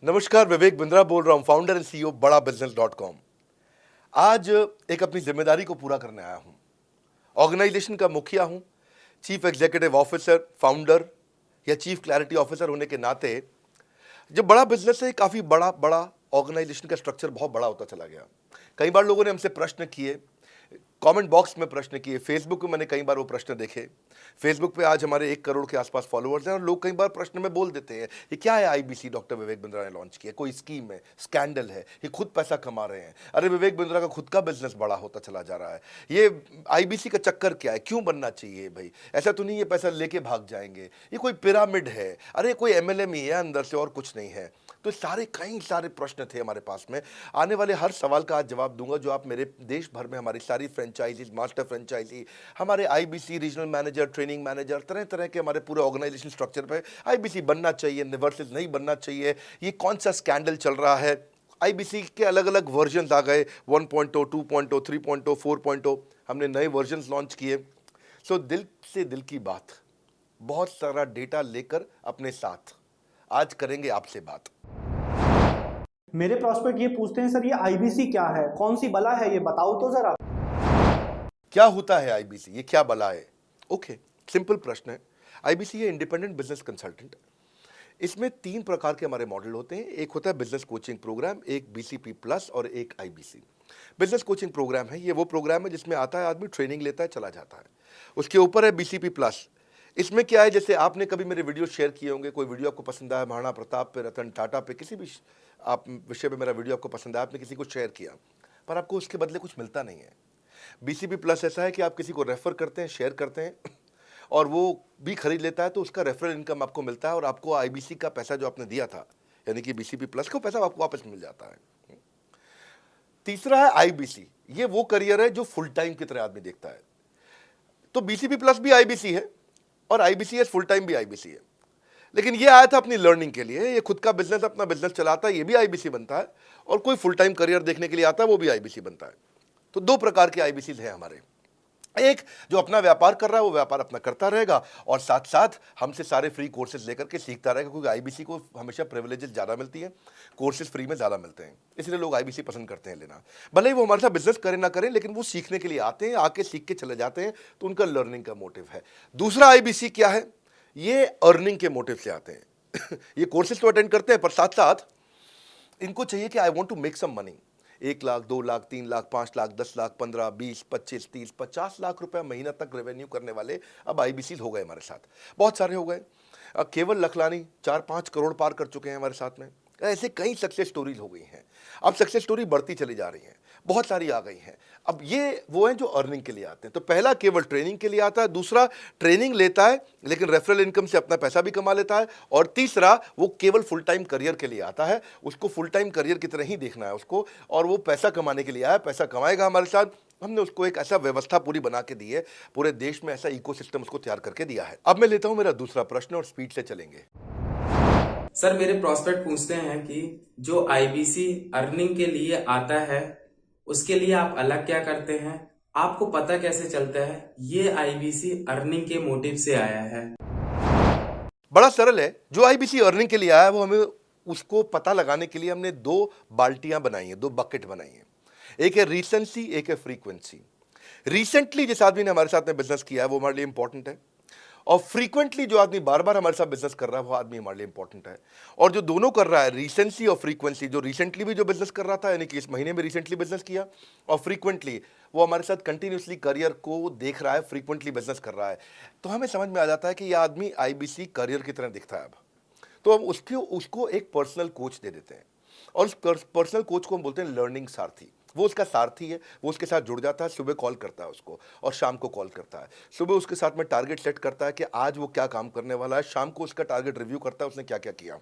नमस्कार, विवेक बिंद्रा बोल रहा हूं, फाउंडर एंड सीईओ बड़ा बिजनेस .com। आज एक अपनी जिम्मेदारी को पूरा करने आया हूं। ऑर्गेनाइजेशन का मुखिया हूं, चीफ एग्जीक्यूटिव ऑफिसर, फाउंडर या चीफ क्लैरिटी ऑफिसर होने के नाते जब बड़ा बिजनेस है, काफी बड़ा बड़ा ऑर्गेनाइजेशन का स्ट्रक्चर बहुत बड़ा होता चला गया। कई बार लोगों ने हमसे प्रश्न किए, कमेंट बॉक्स में प्रश्न किए, फेसबुक पे मैंने कई बार वो प्रश्न देखे। फेसबुक पे आज हमारे 1 करोड़ के आसपास फॉलोअर्स हैं और लोग कई बार प्रश्न में बोल देते हैं, ये क्या है आईबीसी डॉक्टर विवेक बिंद्रा ने लॉन्च किया, कोई स्कीम है, स्कैंडल है, ये खुद पैसा कमा रहे हैं। अरे विवेक बिंद्रा का खुद का बिजनेस बड़ा होता चला जा रहा है, ये आईबीसी का चक्कर क्या है, क्यों बनना चाहिए भाई, ऐसा तो नहीं ये पैसा लेके भाग जाएंगे, ये कोई पिरामिड है, अरे कोई एमएलएम ही है अंदर से और कुछ नहीं है। तो कई सारे प्रश्न थे हमारे पास में। आने वाले हर सवाल का आज जवाब दूंगा जो आप मेरे देश भर में हमारी सारी फ्रेंचाइजीज, मास्टर फ्रेंचाइजी, हमारे IBC regional manager, training manager, तरह तरह के हमारे पूरे ऑर्गेनाइजेशन स्ट्रक्चर पे आईबीसी बनना चाहिए वर्सेस नहीं बनना चाहिए, ये कौन सा स्कैंडल चल रहा है। आईबीसी के अलग अलग वर्जन आ गए, 1.0, 2.0, 3.0, 4.0, हमने नए वर्जन लॉन्च किए। सो दिल से दिल की बात, बहुत सारा डेटा लेकर अपने साथ आज करेंगे आपसे बात। मेरे प्रॉस्पेक्ट ये पूछते हैं, सर ये आईबीसी क्या है, कौन सी बला है, ये बताओ तो जरा। क्या होता है आईबीसी, ये क्या बला है? ओके, सिंपल प्रश्न है। आईबीसी है इंडिपेंडेंट बिजनेस कंसल्टेंट। इसमें 3 प्रकार के हमारे मॉडल होते हैं। एक होता है बिजनेस कोचिंग प्रोग्राम, एक बीसीपी प्लस और एक आईबीसी। बिजनेस कोचिंग प्रोग्राम है, ये वो प्रोग्राम है जिसमें आता है आदमी, ट्रेनिंग लेता है, चला जाता है। उसके ऊपर है बीसीपी प्लस। इसमें क्या है, जैसे आपने कभी मेरे वीडियो शेयर किए होंगे, कोई वीडियो आपको पसंद आया, महाराणा प्रताप पे, रतन टाटा पे, किसी भी आप विषय पे मेरा वीडियो आपको पसंद आया, आपने किसी को शेयर किया, पर आपको उसके बदले कुछ मिलता नहीं है। बीसीपी प्लस ऐसा है कि आप किसी को रेफर करते हैं, शेयर करते हैं और वो भी खरीद लेता है, तो उसका रेफरल इनकम आपको मिलता है और आपको आईबीसी का पैसा जो आपने दिया था, यानी कि बीसीपी प्लस का पैसा आपको वापस मिल जाता है। तीसरा है आईबीसी। ये वो करियर है जो फुल टाइम की तरह आदमी देखता है। तो बीसीपी प्लस भी आईबीसी है और आईबीसी है फुल टाइम भी आईबीसी है। लेकिन ये आया था अपनी लर्निंग के लिए, ये खुद का बिजनेस, अपना बिजनेस चलाता है, ये भी आईबीसी बनता है, और कोई फुल टाइम करियर देखने के लिए आता है, वो भी आईबीसी बनता है। तो 2 प्रकार के आईबीसी हैं हमारे। एक जो अपना व्यापार कर रहा है वो व्यापार अपना करता रहेगा और साथ साथ हमसे सारे फ्री कोर्सेज लेकर के सीखता रहेगा, क्योंकि आईबीसी को हमेशा प्रिविलेजेस ज़्यादा मिलती हैं, कोर्सेज फ्री में ज़्यादा मिलते हैं, इसलिए लोग आईबीसी पसंद करते हैं लेना। भले ही वो हमारे साथ बिजनेस करें ना करें, लेकिन वो सीखने के लिए आते हैं, आके सीख के चले जाते हैं, तो उनका लर्निंग का मोटिव है। दूसरा आईबीसी क्या है, ये अर्निंग के मोटिव से आते हैं। ये कोर्सेज तो अटेंड करते हैं, पर साथ साथ इनको चाहिए कि I want to make some money. 1 lakh, 2 lakh, 3 lakh, 5 lakh, 10 lakh, 15, 20, 25, 30, 50 lakh रुपए महीना तक रेवेन्यू करने वाले अब आईबीसी हो गए हमारे साथ, बहुत सारे हो गए। केवल लखलानी 4-5 करोड़ पार कर चुके हैं हमारे साथ में। ऐसे कई सक्सेस स्टोरीज हो गई हैं। अब सक्सेस स्टोरी बढ़ती चली जा रही हैं, बहुत सारी आ गई हैं। अब ये वो हैं जो अर्निंग के लिए आते हैं। तो पहला केवल ट्रेनिंग के लिए आता है, दूसरा ट्रेनिंग लेता है लेकिन रेफरल इनकम से अपना पैसा भी कमा लेता है, और तीसरा वो केवल फुल टाइम करियर के लिए आता है, उसको फुल टाइम करियर की तरह ही देखना है उसको, और वो पैसा कमाने के लिए आया, पैसा कमाएगा हमारे साथ। हमने उसको एक ऐसा व्यवस्था पूरी बना के दी है, पूरे देश में ऐसा इकोसिस्टम उसको तैयार करके दिया है। अब मैं लेता हूं मेरा दूसरा प्रश्न और स्पीड से चलेंगे। सर मेरे प्रॉस्पेक्ट पूछते हैं कि जो आईबीसी अर्निंग के लिए आता है उसके लिए आप अलग क्या करते हैं, आपको पता कैसे चलता है ये आईबीसी अर्निंग के मोटिव से आया है? बड़ा सरल है। जो आईबीसी अर्निंग के लिए आया है वो हमें उसको पता लगाने के लिए हमने 2 बाल्टियां बनाई हैं, 2 बकेट बनाई हैं। एक है रीसेंसी, एक है फ्रीक्वेंसी। रिसेंटली जिस आदमी ने हमारे साथ में बिजनेस किया है वो हमारे लिए इंपॉर्टेंट है, और फ्रीक्वेंटली जो आदमी बार बार हमारे साथ बिजनेस कर रहा है वो आदमी हमारे लिए इंपॉर्टेंट है। और जो दोनों कर रहा है, रिसेंसी और फ्रीक्वेंसी, जो रिसेंटली भी जो बिजनेस कर रहा था, यानी कि इस महीने में रिसेंटली बिजनेस किया, और फ्रीक्वेंटली वो हमारे साथ कंटिन्यूसली करियर को देख रहा है, फ्रीक्वेंटली बिजनेस कर रहा है, तो हमें समझ में आ जाता है कि यह आदमी आईबीसी करियर की तरह दिखता है। अब तो हम उसको एक पर्सनल कोच दे देते हैं, और उस पर्सनल कोच को हम बोलते हैं लर्निंग सारथी। वो उसका सारथी है, वो उसके साथ जुड़ जाता है, सुबह कॉल करता है उसको और शाम को कॉल करता है। सुबह उसके साथ में टारगेट सेट करता है कि आज वो क्या काम करने वाला है, शाम को उसका टारगेट रिव्यू करता है उसने क्या क्या किया।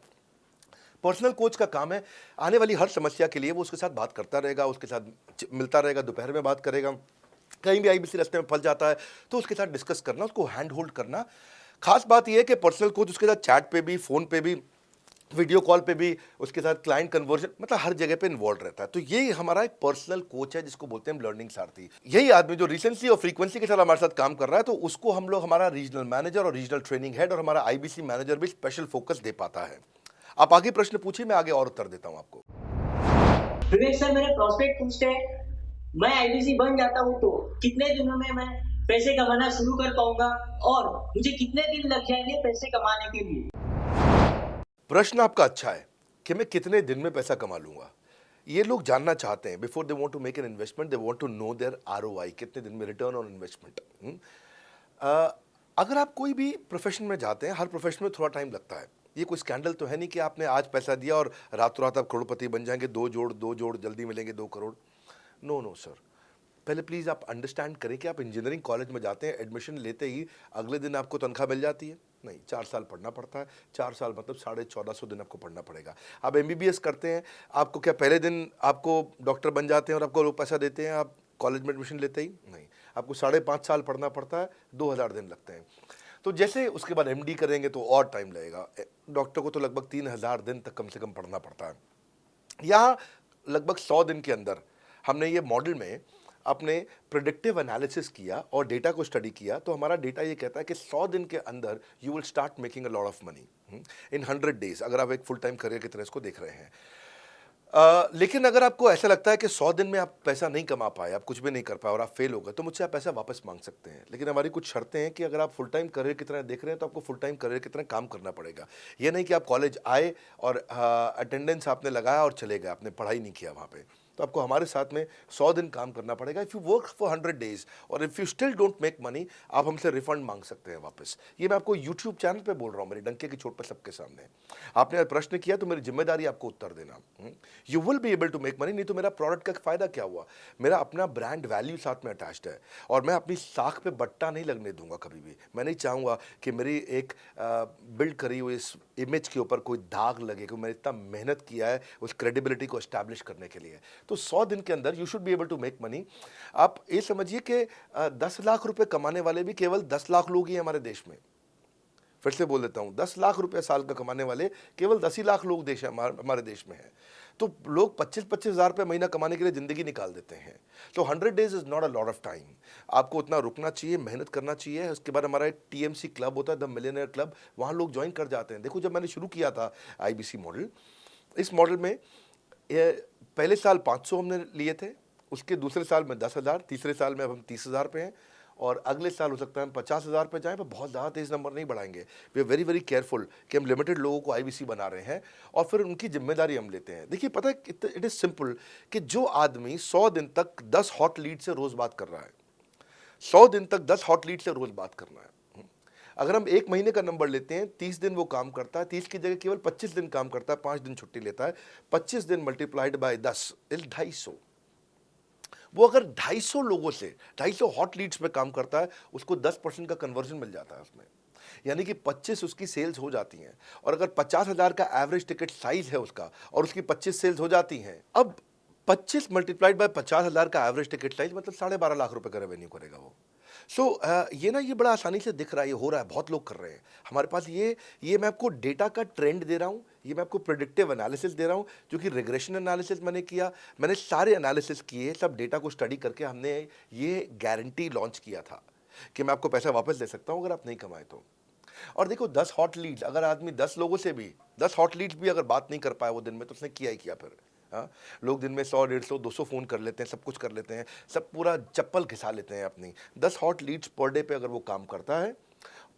पर्सनल कोच का काम है आने वाली हर समस्या के लिए वो उसके साथ बात करता रहेगा, उसके साथ मिलता रहेगा, दोपहर में बात करेगा, कहीं भी आईबीसी रास्ते में फंस जाता है तो उसके साथ डिस्कस करना, उसको हैंड होल्ड करना। खास बात यह है कि पर्सनल कोच उसके साथ चैट पे भी, फोन पे भी, वीडियो कॉल पे भी, उसके साथ क्लाइंट कन्वर्जन, मतलब हर जगह पे इन्वॉल्व रहता है। तो ये हमारा एक पर्सनल कोच है जिसको बोलते हैं हम लर्निंग सारथी। यही आदमी जो रिसेंसी और फ्रीक्वेंसी के साथ हमारे साथ काम कर रहा है, तो उसको हम लोग हमारा रीजनल मैनेजर और रीजनल ट्रेनिंग हेड और हमारा आईबीसी मैनेजर भी स्पेशल फोकस दे पाता है। आप आगे प्रश्न पूछिए, मैं आगे और उत्तर देता हूं आपको। विवेक सर, मेरे प्रोस्पेक्ट पूछते हैं, मैं आईबीसी बन जाता हूँ तो कितने दिनों में मैं पैसे कमाना शुरू कर पाऊंगा और मुझे कितने दिन लग जाएंगे पैसे कमाने के लिए? प्रश्न आपका अच्छा है कि मैं कितने दिन में पैसा कमा लूंगा। ये लोग जानना चाहते हैं, before they want to make an investment they want to know their ROI, कितने दिन में रिटर्न ऑन इन्वेस्टमेंट। अगर आप कोई भी प्रोफेशन में जाते हैं, हर प्रोफेशन में थोड़ा टाइम लगता है। ये कोई स्कैंडल तो है नहीं कि आपने आज पैसा दिया और रातों रात आप करोड़पति बन जाएंगे, दो जोड़ जल्दी मिलेंगे 2 करोड़। नो नो सर, पहले प्लीज़ आप अंडरस्टैंड करें कि आप इंजीनियरिंग कॉलेज में जाते हैं, एडमिशन लेते ही अगले दिन आपको तनख्वाह मिल जाती है? नहीं, 4 साल पढ़ना पड़ता है। 4 साल मतलब 1450 दिन आपको पढ़ना पड़ेगा। आप एमबीबीएस करते हैं, आपको क्या पहले दिन आपको डॉक्टर बन जाते हैं और आपको लोग पैसा देते हैं आप कॉलेज में एडमिशन लेते ही? नहीं, आपको 5.5 साल पढ़ना पड़ता है, 2000 दिन लगते हैं। तो जैसे उसके बाद एमडी करेंगे तो और टाइम लगेगा। डॉक्टर को तो लगभग 3000 दिन तक कम से कम पढ़ना पड़ता है। यहाँ लगभग 100 दिन के अंदर हमने ये मॉडल में अपने प्रिडिक्टिव एनालिसिस किया और डेटा को स्टडी किया, तो हमारा डेटा ये कहता है कि 100 दिन के अंदर you will start making a lot of money in 100 days, अगर आप एक फुल टाइम करियर की तरह इसको देख रहे हैं। लेकिन अगर आपको ऐसा लगता है कि 100 दिन में आप पैसा नहीं कमा पाए, आप कुछ भी नहीं कर पाए और आप फेल हो गए, तो मुझसे आप पैसा वापस मांग सकते हैं। लेकिन हमारी कुछ शर्तें हैं कि अगर आप फुल टाइम करियर की तरह देख रहे हैं तो आपको फुल टाइम करियर की तरह काम करना पड़ेगा। ये नहीं कि आप कॉलेज आए और अटेंडेंस आपने लगाया और चले गए, आपने पढ़ाई नहीं किया वहाँ पे। तो आपको हमारे साथ में 100 दिन काम करना पड़ेगा। If you work for 100 days और if you still don't make money, आप हमसे रिफंड मांग सकते हैं वापस। ये मैं आपको यूट्यूब चैनल पे बोल रहा हूँ, मेरे डंके की चोट पर सबके सामने। आपने प्रश्न किया तो मेरी जिम्मेदारी आपको उत्तर देना। You will be able to make money, नहीं तो मेरा प्रोडक्ट का फ़ायदा क्या हुआ? मेरा अपना ब्रांड वैल्यू साथ में अटैच्ड है और मैं अपनी साख पे बट्टा नहीं लगने दूंगा कभी भी। मैं नहीं चाहूँगा कि मेरी एक बिल्ड करी हुई इस इमेज के ऊपर कोई दाग लगे, क्योंकि मैंने इतना मेहनत किया है उस क्रेडिबिलिटी को एस्टैब्लिश करने के लिए। तो 100 दिन के अंदर you should be able to make money. आप ये समझिए कि 10 लाख रुपए कमाने वाले भी केवल 10 लाख लोग ही हैं हमारे देश में। फिर से बोल देता हूँ, 10 लाख रुपए साल का कमाने वाले केवल 10 ही लाख लोग हमारे देश में हैं। तो लोग 25-25 हज़ार रुपये महीना कमाने के लिए ज़िंदगी निकाल देते हैं। तो 100 days is not a lot of time. आपको उतना रुकना चाहिए, मेहनत करना चाहिए। उसके बाद हमारा एक टीएमसी क्लब होता है, द मिलियनेयर क्लब, वहाँ लोग ज्वाइन कर जाते हैं। देखो, जब मैंने शुरू किया था आईबीसी मॉडल, इस मॉडल में पहले साल 500 हमने लिए थे, उसके दूसरे साल में 10,000, तीसरे साल में अब हम 30,000 पे हैं और अगले साल हो सकता है हम 50,000 पे जाएं, पर बहुत ज़्यादा तेज़ नंबर नहीं बढ़ाएंगे। We are very very careful कि हम लिमिटेड लोगों को आईबीसी बना रहे हैं और फिर उनकी जिम्मेदारी हम लेते हैं। देखिए, पता है इट इज़ सिंपल कि जो आदमी 100 दिन तक 10 हॉट लीड से रोज़ बात कर रहा है, 100 दिन तक 10 हॉट लीड से रोज़ बात करना है। अगर हम 1 महीने का नंबर लेते हैं, 30 दिन वो काम करता है, 30 की जगह केवल 25 दिन काम करता है, 5 दिन छुट्टी लेता है, 25 दिन मल्टीप्लाइड बाय 10 इज 250। वो अगर 250 लोगों से 250 हॉट लीड्स पे काम करता है, उसको 10% का कन्वर्जन मिल जाता है उसमें, यानी कि 25 उसकी सेल्स हो जाती हैं। और अगर 50,000 का एवरेज टिकट साइज है उसका और उसकी 25 सेल्स हो जाती हैं, अब 25 मल्टीप्लाइड बाय 50,000 का एवरेज टिकट साइज मतलब 12.5 लाख रुपए का रेवेन्यू करेगा वो। ये बड़ा आसानी से दिख रहा है, ये हो रहा है, बहुत लोग कर रहे हैं हमारे पास। ये मैं आपको डेटा का ट्रेंड दे रहा हूँ, ये मैं आपको प्रेडिक्टिव एनालिसिस दे रहा हूँ, जो कि रिग्रेशन एनालिसिस मैंने किया। मैंने सारे एनालिसिस किए, सब डेटा को स्टडी करके हमने ये गारंटी लॉन्च किया था कि मैं आपको पैसा वापस दे सकता हूँ अगर आप नहीं कमाए तो। और देखो, 10 हॉट लीड्स, अगर आदमी 10 लोगों से भी 10 हॉट लीड्स भी अगर बात नहीं कर पाया वो दिन में, तो उसने किया ही किया फिर। हाँ, लोग दिन में 100, 150, 200 फ़ोन कर लेते हैं, सब कुछ कर लेते हैं, सब पूरा चप्पल घिसा लेते हैं अपनी। 10 हॉट लीड्स पर डे पे अगर वो काम करता है,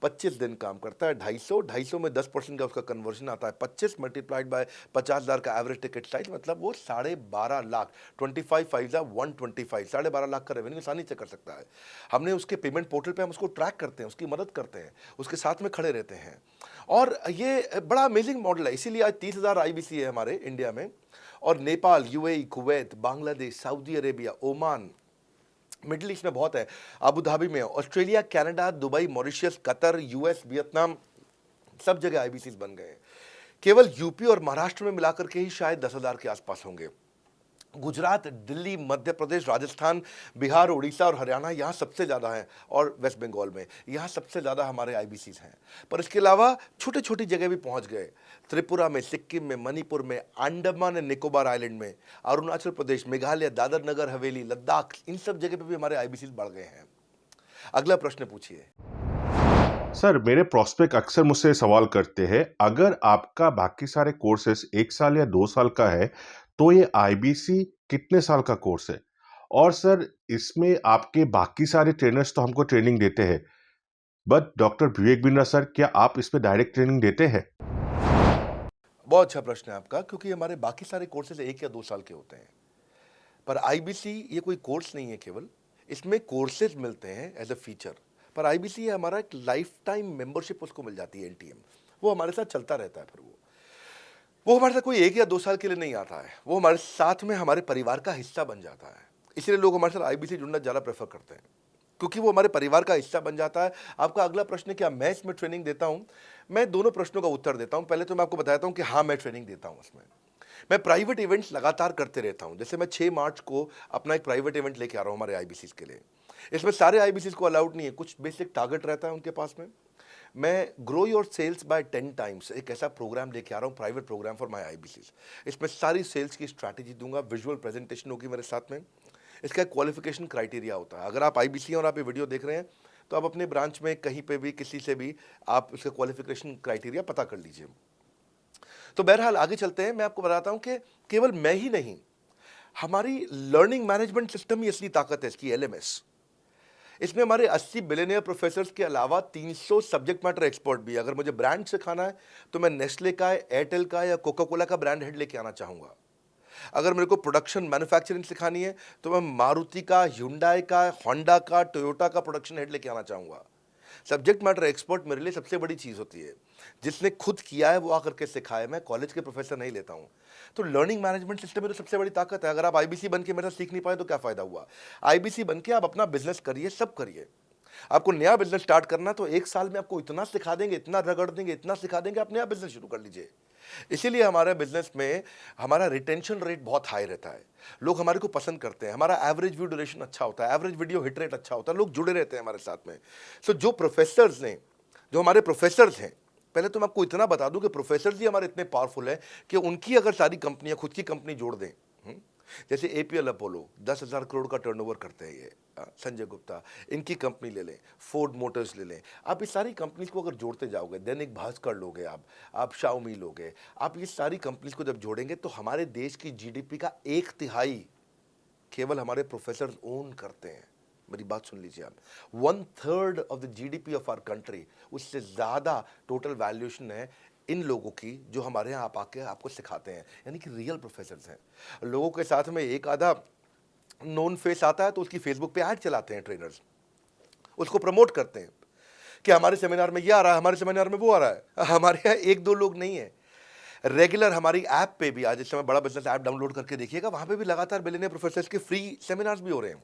25 दिन काम करता है, 250 में 10% का उसका कन्वर्जन आता है, 25 मल्टीप्लाइड बाय 50,000 का एवरेज टिकट साइज, मतलब वो 12.5 लाख, 25 5 125, 12.5 लाख का रेवेन्यू आसानी से कर सकता है। हमने उसके पेमेंट पोर्टल पे हम उसको ट्रैक करते हैं, उसकी मदद करते हैं, उसके साथ में खड़े रहते हैं। और ये बड़ा अमेजिंग मॉडल है, इसीलिए आज 30,000 आईबीसी है हमारे इंडिया में। और Nepal, UAE, Kuwait, Bangladesh, Saudi Arabia, Oman, middle east में बहुत है, अबू धाबी में, Australia, Canada, Dubai, Mauritius, Qatar, US, Vietnam, सब जगह आईबीसीज बन गए हैं। केवल यूपी और महाराष्ट्र में मिलाकर के ही शायद 10,000 के आसपास होंगे। गुजरात, दिल्ली, मध्य प्रदेश, राजस्थान, बिहार, उड़ीसा और हरियाणा यहाँ सबसे ज़्यादा हैं, और वेस्ट बंगाल में यहाँ सबसे ज़्यादा हमारे आईबीसीज हैं। पर इसके अलावा छोटी छोटी जगह भी पहुँच गए, त्रिपुरा में, सिक्किम में, मणिपुर में, अंडमान एंड निकोबार आइलैंड में, अरुणाचल प्रदेश, मेघालय, दादर नगर हवेली, लद्दाख, इन सब जगह पे भी हमारे आईबीसीज बढ़ गए हैं। अगला प्रश्न पूछिए। सर, मेरे प्रोस्पेक्ट अक्सर मुझसे सवाल करते हैं, अगर आपका बाकी सारे कोर्सेस 1 साल या 2 साल का है, तो ये आईबीसी कितने साल का कोर्स है? और सर, इसमें आपके बाकी सारे ट्रेनर्स तो हमको ट्रेनिंग देते हैं, but doctor Vivek Bindra sir, क्या आप इसमें डायरेक्ट ट्रेनिंग देते हैं? बहुत अच्छा प्रश्न है आपका, क्योंकि हमारे बाकी सारे कोर्सेज 1 या 2 साल के होते हैं, पर आईबीसी ये कोई कोर्स नहीं है केवल, इसमें कोर्सेज मिलते हैं एज अ फीचर। पर आईबीसी हमारा एक लाइफ टाइम मेंबरशिप उसको मिल जाती है, एनटीएम, वो हमारे साथ चलता रहता है। फिर वो हमारे साथ कोई 1 या 2 साल के लिए नहीं आता है, वो हमारे साथ में हमारे परिवार का हिस्सा बन जाता है। इसलिए लोग हमारे साथ आईबीसी जुड़ना ज़्यादा प्रेफर करते हैं, क्योंकि वो हमारे परिवार का हिस्सा बन जाता है। आपका अगला प्रश्न है, क्या मैं इसमें ट्रेनिंग देता हूँ? मैं दोनों प्रश्नों का उत्तर देता हूँ। पहले तो मैं आपको बताता हूँ कि हाँ, मैं ट्रेनिंग देता हूँ उसमें। मैं प्राइवेट इवेंट्स लगातार करते रहता हूँ। जैसे मैं 6 मार्च को अपना एक प्राइवेट इवेंट लेके आ रहा हूँ हमारे आईबीसी के लिए। इसमें सारे आईबीसी को अलाउड नहीं है, कुछ बेसिक टारगेट रहता है उनके पास में। मैं grow your sales by 10 times एक ऐसा प्रोग्राम लेके आ रहा हूँ, private program for my IBC. इसमें सारी सेल्स की स्ट्रैटेजी दूंगा, विजुअल प्रेजेंटेशन होगी मेरे साथ में। इसका क्वालिफिकेशन क्राइटेरिया होता है। अगर आप आईबीसी और आप ये वीडियो देख रहे हैं, तो आप अपने ब्रांच में कहीं पे भी किसी से भी आप इसका क्वालिफिकेशन क्राइटेरिया पता कर लीजिए। तो बहरहाल आगे चलते हैं। मैं आपको बताता हूं कि केवल मैं ही नहीं, हमारी लर्निंग मैनेजमेंट सिस्टम ही असली ताकत है इसकी, एलएमएस। इसमें हमारे 80 बिलियनियर प्रोफेसर्स के अलावा 300 सब्जेक्ट मैटर एक्सपर्ट भी। अगर मुझे ब्रांड सिखाना है, तो मैं नेस्ले का, एयरटेल का या कोका कोला का ब्रांड हेड लेके आना चाहूँगा। अगर मेरे को प्रोडक्शन मैन्युफैक्चरिंग सिखानी है, तो मैं मारुति का, ह्युंडई का, होंडा का, टोयोटा का प्रोडक्शन हेड लेके आना चाहूँगा। सब्जेक्ट मैटर एक्सपर्ट मेरे लिए सबसे बड़ी चीज़ होती है। जिसने खुद किया है वो आकर के सिखाए। मैं कॉलेज के प्रोफेसर नहीं लेता हूँ। तो लर्निंग मैनेजमेंट सिस्टम में तो सबसे बड़ी ताकत है। अगर आप आईबीसी बन के मेरे साथ सीख नहीं पाए तो क्या फ़ायदा हुआ? आईबीसी बन के आप अपना बिजनेस करिए, सब करिए। आपको नया बिजनेस स्टार्ट करना, तो 1 साल में आपको इतना सिखा देंगे, इतना रगड़ देंगे, इतना सिखा देंगे, आप नया बिजनेस शुरू कर लीजिए। इसीलिए हमारे बिजनेस में हमारा रिटेंशन रेट बहुत हाई रहता है। लोग हमारे को पसंद करते हैं। हमारा एवरेज व्यू ड्यूरेशन अच्छा होता है, एवरेज वीडियो हिट रेट अच्छा होता है, लोग जुड़े रहते हैं हमारे साथ में। सो जो हमारे प्रोफेसर्स हैं, पहले तो मैं आपको इतना बता दूं कि प्रोफेसर्स ही हमारे इतने पावरफुल हैं कि उनकी अगर सारी कंपनियां खुद की कंपनी जोड़ दें, जैसे एपीएल अपोलो 10,000 करोड़ का टर्नओवर करते हैं ये, संजय गुप्ता, इनकी कंपनी ले लें, फोर्ड मोटर्स ले लें। आप इस सारी कंपनीज को अगर जोड़ते जाओगे, दैनिक भास्कर लोगे, आप शाओमी लोगे, आप ये सारी कंपनीज को जब जोड़ेंगे, तो हमारे देश की जीडीपी का 1/3 केवल हमारे प्रोफेसर ओन करते हैं। मेरी बात सुन लीजिए आप, 1/3 of the GDP of our country, उससे ज़्यादा टोटल वैल्यूएशन है इन लोगों की जो हमारे यहाँ आप आके आपको सिखाते हैं, यानी कि रियल प्रोफेसर्स हैं। लोगों के साथ में एक आधा नोन फेस आता है, तो उसकी फेसबुक पे ऐड चलाते हैं ट्रेनर्स, उसको प्रमोट करते हैं कि हमारे सेमिनार में ये आ रहा है, हमारे सेमिनार में वो आ रहा है। हमारे यहाँ 1-2 लोग नहीं है, रेगुलर हमारी ऐप पे भी, आज इस समय बड़ा बिजनेस ऐप डाउनलोड करके देखिएगा, वहाँ पे भी लगातार बिलियनियर प्रोफेसर्स के फ्री सेमिनार्स भी हो रहे हैं।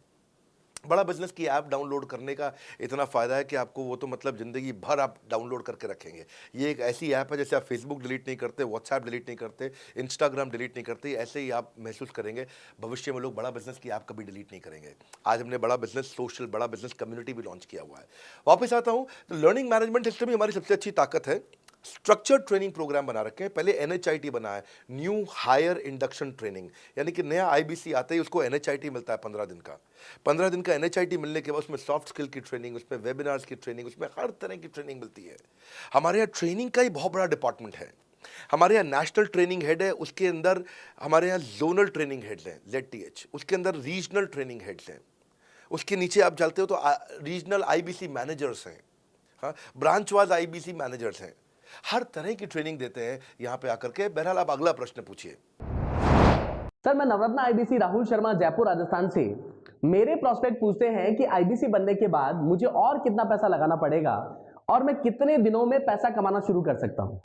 बड़ा बिजनेस की ऐप डाउनलोड करने का इतना फ़ायदा है कि आपको वो तो मतलब ज़िंदगी भर आप डाउनलोड करके रखेंगे। ये एक ऐसी ऐप है, जैसे आप फेसबुक डिलीट नहीं करते, व्हाट्सएप डिलीट नहीं करते, इंस्टाग्राम डिलीट नहीं करते, ऐसे ही आप महसूस करेंगे। भविष्य में लोग बड़ा बिजनेस की ऐप कभी डिलीट नहीं करेंगे। आज हमने बड़ा बिजनेस सोशल, बड़ा बिजनेस कम्युनिटी भी लॉन्च किया हुआ है। वापस आता हूँ, तो लर्निंग मैनेजमेंट सिस्टम ही हमारी सबसे अच्छी ताकत है। स्ट्रक्चर्ड ट्रेनिंग प्रोग्राम बना रखे हैं। पहले एनएचआईटी बना है, न्यू हायर इंडक्शन ट्रेनिंग, यानी कि नया आईबीसी आते ही उसको एनएचआईटी मिलता है 15 दिन का। 15 दिन का एनएचआईटी मिलने के बाद उसमें सॉफ्ट स्किल की ट्रेनिंग, उसमें वेबिनार्स की ट्रेनिंग, उसमें हर तरह की ट्रेनिंग मिलती है। हमारे यहाँ ट्रेनिंग का ही बहुत बड़ा डिपार्टमेंट है। हमारे यहाँ नेशनल ट्रेनिंग हेड है, उसके अंदर हमारे यहाँ जोनल ट्रेनिंग हेड्स हैं, ZTH, उसके अंदर रीजनल ट्रेनिंग हेड्स हैं, उसके नीचे आप चलते हो तो रीजनल आईबीसी मैनेजर्स हैं, हाँ, ब्रांच वाइज आईबीसी मैनेजर्स हैं। हर तरह की ट्रेनिंग देते हैं यहाँ पे आकर के। बहरहाल आप अगला प्रश्न पूछिए। सर, मैं नवरत्न आईबीसी राहुल शर्मा, जयपुर राजस्थान से। मेरे प्रोस्पेक्ट पूछते हैं कि आईबीसी बनने के बाद मुझे और कितना पैसा लगाना पड़ेगा और मैं कितने दिनों में पैसा कमाना शुरू कर सकता हूं?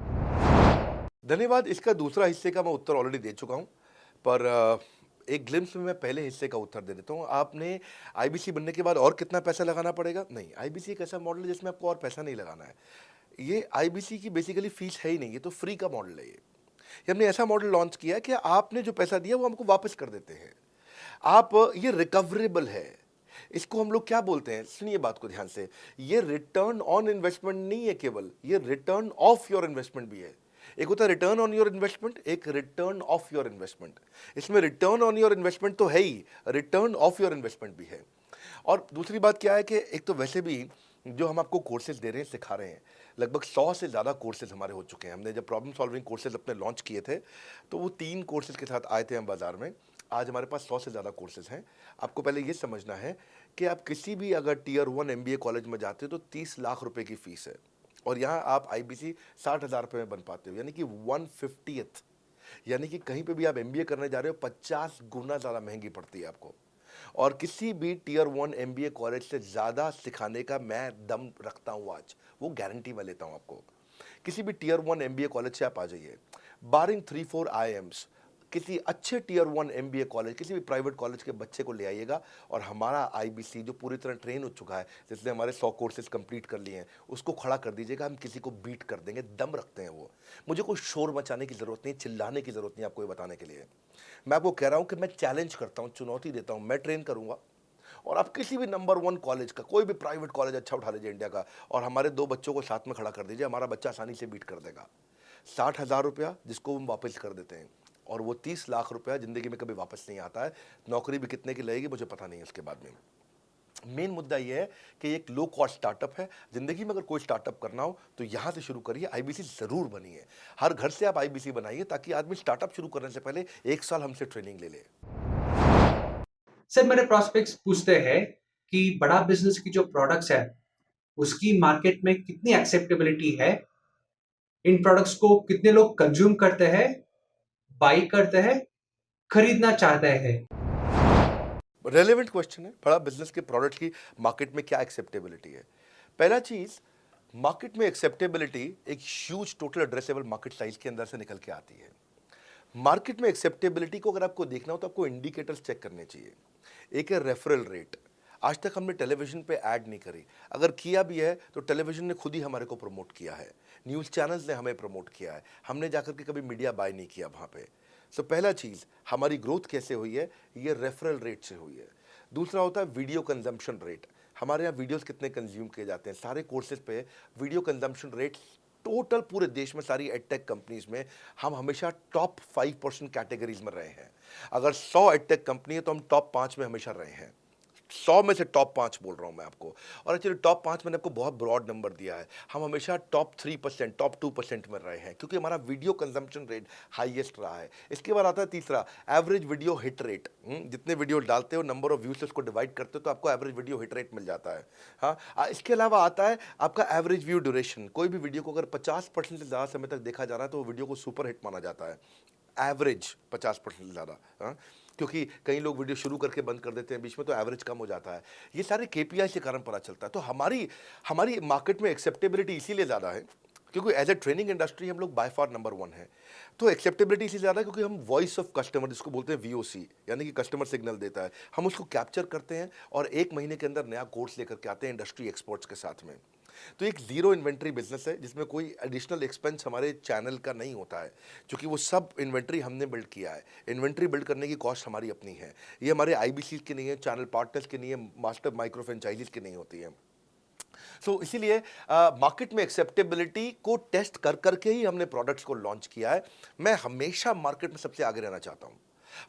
धन्यवाद। इसका दूसरा हिस्से का मैं उत्तर ऑलरेडी दे चुका हूं, पर एक ग्लिम्स में मैं पहले हिस्से का उत्तर दे देता हूं। आपने आईबीसी बनने के बाद और कितना पैसा लगाना पड़ेगा? नहीं, आईबीसी एक ऐसा मॉडल है जिसमें आपको और पैसा नहीं लगाना है। ये आईबीसी की बेसिकली फीस है ही नहीं, ये तो फ्री का मॉडल है। ये हमने ऐसा मॉडल लॉन्च किया कि आपने जो पैसा दिया वो हमको वापस कर देते हैं। आप, ये रिकवरेबल है। इसको हम लोग क्या बोलते हैं, सुनिए बात को ध्यान से, ये रिटर्न ऑन इन्वेस्टमेंट नहीं है केवल, ये रिटर्न ऑफ योर इन्वेस्टमेंट भी है। एक होता है रिटर्न ऑन योर इन्वेस्टमेंट, एक रिटर्न ऑफ योर इन्वेस्टमेंट। इसमें रिटर्न ऑन योर इन्वेस्टमेंट तो है ही, रिटर्न ऑफ योर इन्वेस्टमेंट भी है। और दूसरी बात क्या है कि एक तो वैसे भी जो हम आपको कोर्सेज दे रहे हैं, सिखा रहे हैं, लगभग 100 से ज़्यादा कोर्सेज हमारे हो चुके हैं। हमने जब प्रॉब्लम सॉल्विंग कोर्सेज अपने लॉन्च किए थे तो वो 3 कोर्सेज के साथ आए थे हम बाज़ार में। आज हमारे पास 100 से ज़्यादा कोर्सेज हैं। आपको पहले ये समझना है कि आप किसी भी अगर टियर 1 एमबीए कॉलेज में जाते हो तो 30 लाख रुपए की फ़ीस है, और यहाँ आप आईबीसी 60,000 रुपये में बन पाते हो, यानी कि 1/50th। यानी कि कहीं पे भी आप एमबीए करने जा रहे हो 50 गुना ज़्यादा महंगी पड़ती है आपको। और किसी भी टियर 1 एमबीए कॉलेज से ज़्यादा सिखाने का मैं दम रखता हूँ आज, वो गारंटी मैं लेता हूँ आपको। किसी भी टियर 1 एमबीए कॉलेज से आप आ जाइए, बारिंग 3-4 आईएम्स, किसी अच्छे टियर 1 एमबीए कॉलेज, किसी भी प्राइवेट कॉलेज के बच्चे को ले आइएगा, और हमारा आईबीसी जो पूरी तरह ट्रेन हो चुका है, जिसने हमारे 100 कोर्सेज कंप्लीट कर लिए हैं, उसको खड़ा कर दीजिएगा। हम किसी को बीट कर देंगे, दम रखते हैं वो। मुझे कोई शोर मचाने की ज़रूरत नहीं, चिल्लाने की ज़रूरत नहीं आपको ये बताने के लिए। मैं आपको कह रहा हूँ कि मैं चैलेंज करता हूँ, चुनौती देता हूँ, मैं ट्रेन करूँगा, और आप किसी भी नंबर 1 कॉलेज का, कोई भी प्राइवेट कॉलेज अच्छा उठा लीजिए इंडिया का, और हमारे 2 बच्चों को साथ में खड़ा कर दीजिए, हमारा बच्चा आसानी से बीट कर देगा। 60,000 रुपया जिसको हम वापस कर देते हैं, और वो 30 लाख रुपया ज़िंदगी में कभी वापस नहीं आता है। नौकरी भी कितने की लगेगी मुझे पता नहीं है उसके बाद में। मेन मुद्दा ये है कि एक लो कॉस्ट स्टार्टअप है। ज़िंदगी में अगर कोई स्टार्टअप करना हो तो यहाँ से शुरू करिए, आईबीसी ज़रूर बनिए। हर घर से आप आईबीसी बनाइए, ताकि आदमी स्टार्टअप शुरू करने से पहले 1 साल हमसे ट्रेनिंग ले ले। सर, मेरे प्रोस्पेक्ट्स पूछते हैं कि बड़ा बिजनेस की जो प्रोडक्ट्स है उसकी मार्केट में कितनी एक्सेप्टेबिलिटी है, इन प्रोडक्ट्स को कितने लोग कंज्यूम करते हैं, बाई करते हैं, खरीदना चाहते हैं। रेलेवेंट क्वेश्चन है। बड़ा बिजनेस के प्रोडक्ट की मार्केट में क्या एक्सेप्टेबिलिटी है? पहला चीज़, मार्केट में एक्सेप्टेबिलिटी एक huge total addressable market size के अंदर से निकल के आती है। मार्केट में एक्सेप्टेबिलिटी को अगर आपको देखना हो तो आपको इंडिकेटर्स चेक करने चाहिए। एक है रेफरल रेट। आज तक हमने टेलीविजन पे ऐड नहीं करी, अगर किया भी है तो टेलीविजन ने खुद ही हमारे को प्रमोट किया है, न्यूज़ चैनल्स ने हमें प्रमोट किया है, हमने जाकर के कभी मीडिया बाय नहीं किया वहाँ पे। सो पहला चीज़, हमारी ग्रोथ कैसे हुई है, ये रेफरल रेट से हुई है। दूसरा होता है वीडियो कंजम्पशन रेट। हमारे यहाँ वीडियोस कितने कंज्यूम किए जाते हैं, सारे कोर्सेज पे वीडियो कंजम्पशन रेट टोटल पूरे देश में सारी एडटेक कंपनीज में हम हमेशा टॉप 5% कैटेगरीज में रहे हैं। अगर 100 एडटेक कंपनी है तो हम टॉप 5 में हमेशा रहे हैं। 100 में से टॉप 5 बोल रहा हूं मैं आपको, और एक्चुअली टॉप 5 मैंने आपको बहुत ब्रॉड नंबर दिया है। हम हमेशा टॉप 3%, टॉप 2% में रहे हैं, क्योंकि हमारा वीडियो कंजम्पशन रेट हाईएस्ट रहा है। इसके बाद आता है तीसरा, एवरेज वीडियो हिट रेट। जितने वीडियो डालते हो, नंबर ऑफ व्यूज से उसको डिवाइड करते हो तो आपको एवरेज वीडियो हिट रेट मिल जाता है। हाँ, इसके अलावा आता है आपका एवरेज व्यू ड्यूरेशन। कोई भी वीडियो को अगर 50% से ज़्यादा समय तक देखा जा रहा है तो वो वीडियो को सुपर हिट माना जाता है। एवरेज 50% से ज़्यादा, क्योंकि कई लोग वीडियो शुरू करके बंद कर देते हैं बीच में, तो एवरेज कम हो जाता है। ये सारे केपीआई के कारण पता चलता है। तो हमारी मार्केट में एक्सेप्टेबिलिटी इसीलिए ज़्यादा है क्योंकि एज ए ट्रेनिंग इंडस्ट्री हम लोग बाय फार नंबर 1 है। तो एक्सेप्टेबिलिटी इसी ज़्यादा है क्योंकि हम वॉइस ऑफ कस्टमर, जिसको बोलते हैं वीओसी, यानी कि कस्टमर सिग्नल देता है, हम उसको कैप्चर करते हैं और 1 महीने के अंदर नया कोर्स लेकर के आते हैं इंडस्ट्री एक्सपर्ट्स के साथ में। तो एक जीरो इन्वेंट्री बिजनेस है जिसमें कोई एडिशनल एक्सपेंस हमारे चैनल का नहीं होता है, क्योंकि वो सब इन्वेंट्री हमने बिल्ड किया है। इन्वेंट्री बिल्ड करने की कॉस्ट हमारी अपनी है। ये हमारे आईबीसी की नहीं है, चैनल पार्टनर्स की नहीं है, मास्टर माइक्रो फ्रेंचाइजीज की नहीं होती है। सो इसीलिए मार्केट में एक्सेप्टेबिलिटी को टेस्ट कर करके ही हमने प्रोडक्ट्स को लॉन्च किया है। मैं हमेशा मार्केट में सबसे आगे रहना चाहता हूँ।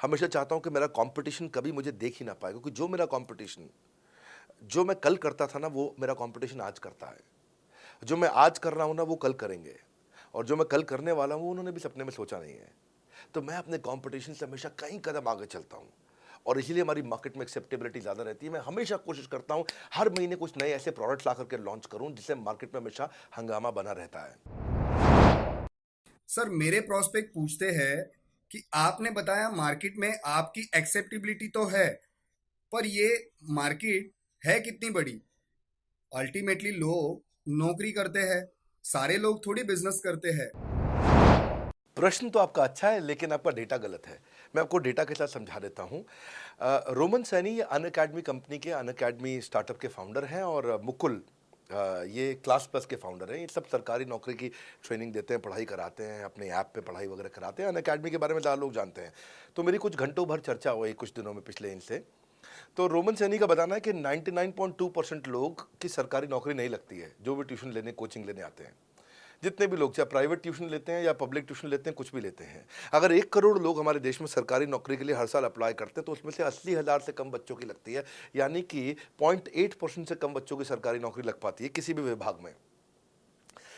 हमेशा चाहता हूँ कि मेरा कंपटीशन कभी मुझे देख ही ना पाए, क्योंकि जो मेरा कंपटीशन, जो मैं कल करता था ना, वो मेरा कंपटीशन आज करता है। जो मैं आज कर रहा हूँ ना, वो कल करेंगे, और जो मैं कल करने वाला हूँ उन्होंने भी सपने में सोचा नहीं है। तो मैं अपने कंपटीशन से हमेशा कई कदम आगे चलता हूँ, और इसीलिए हमारी मार्केट में एक्सेप्टेबिलिटी ज़्यादा रहती है। मैं हमेशा कोशिश करता हूँ हर महीने कुछ नए ऐसे प्रोडक्ट्स ला करके लॉन्च करूँ जिससे मार्केट में हमेशा हंगामा बना रहता है। सर, मेरे प्रोस्पेक्ट पूछते हैं कि आपने बताया मार्केट में आपकी एक्सेप्टेबिलिटी तो है, पर ये मार्केट है कितनी बड़ी? अल्टीमेटली लोग नौकरी करते हैं, सारे लोग थोड़ी बिजनेस करते हैं। प्रश्न तो आपका अच्छा है, लेकिन आपका डेटा गलत है। मैं आपको डेटा के साथ समझा देता हूँ। रोमन सैनी ये अनअकैडमी कंपनी के, अनअकैडमी स्टार्टअप के फाउंडर हैं, और मुकुल ये क्लास प्लस के फाउंडर हैं। ये सब सरकारी नौकरी की ट्रेनिंग देते हैं, पढ़ाई कराते हैं, अपने ऐप पे पढ़ाई वगैरह कराते हैं। अनअकैडमी के बारे में ज़्यादा लोग जानते हैं। तो मेरी कुछ घंटों भर चर्चा हुई कुछ दिनों में पिछले इनसे। तो रोमन सैनी का बताना है कि 99.2% लोग की सरकारी नौकरी नहीं लगती है, जो भी ट्यूशन लेने, कोचिंग लेने आते हैं। जितने भी लोग चाहे प्राइवेट ट्यूशन लेते हैं या पब्लिक ट्यूशन लेते हैं, कुछ भी लेते हैं, अगर 1 करोड़ लोग हमारे देश में सरकारी नौकरी के लिए हर साल अप्लाई करते हैं तो उसमें से 80,000 से कम बच्चों की लगती है, यानी कि 0.8% से कम बच्चों की सरकारी नौकरी लग पाती है किसी भी विभाग में।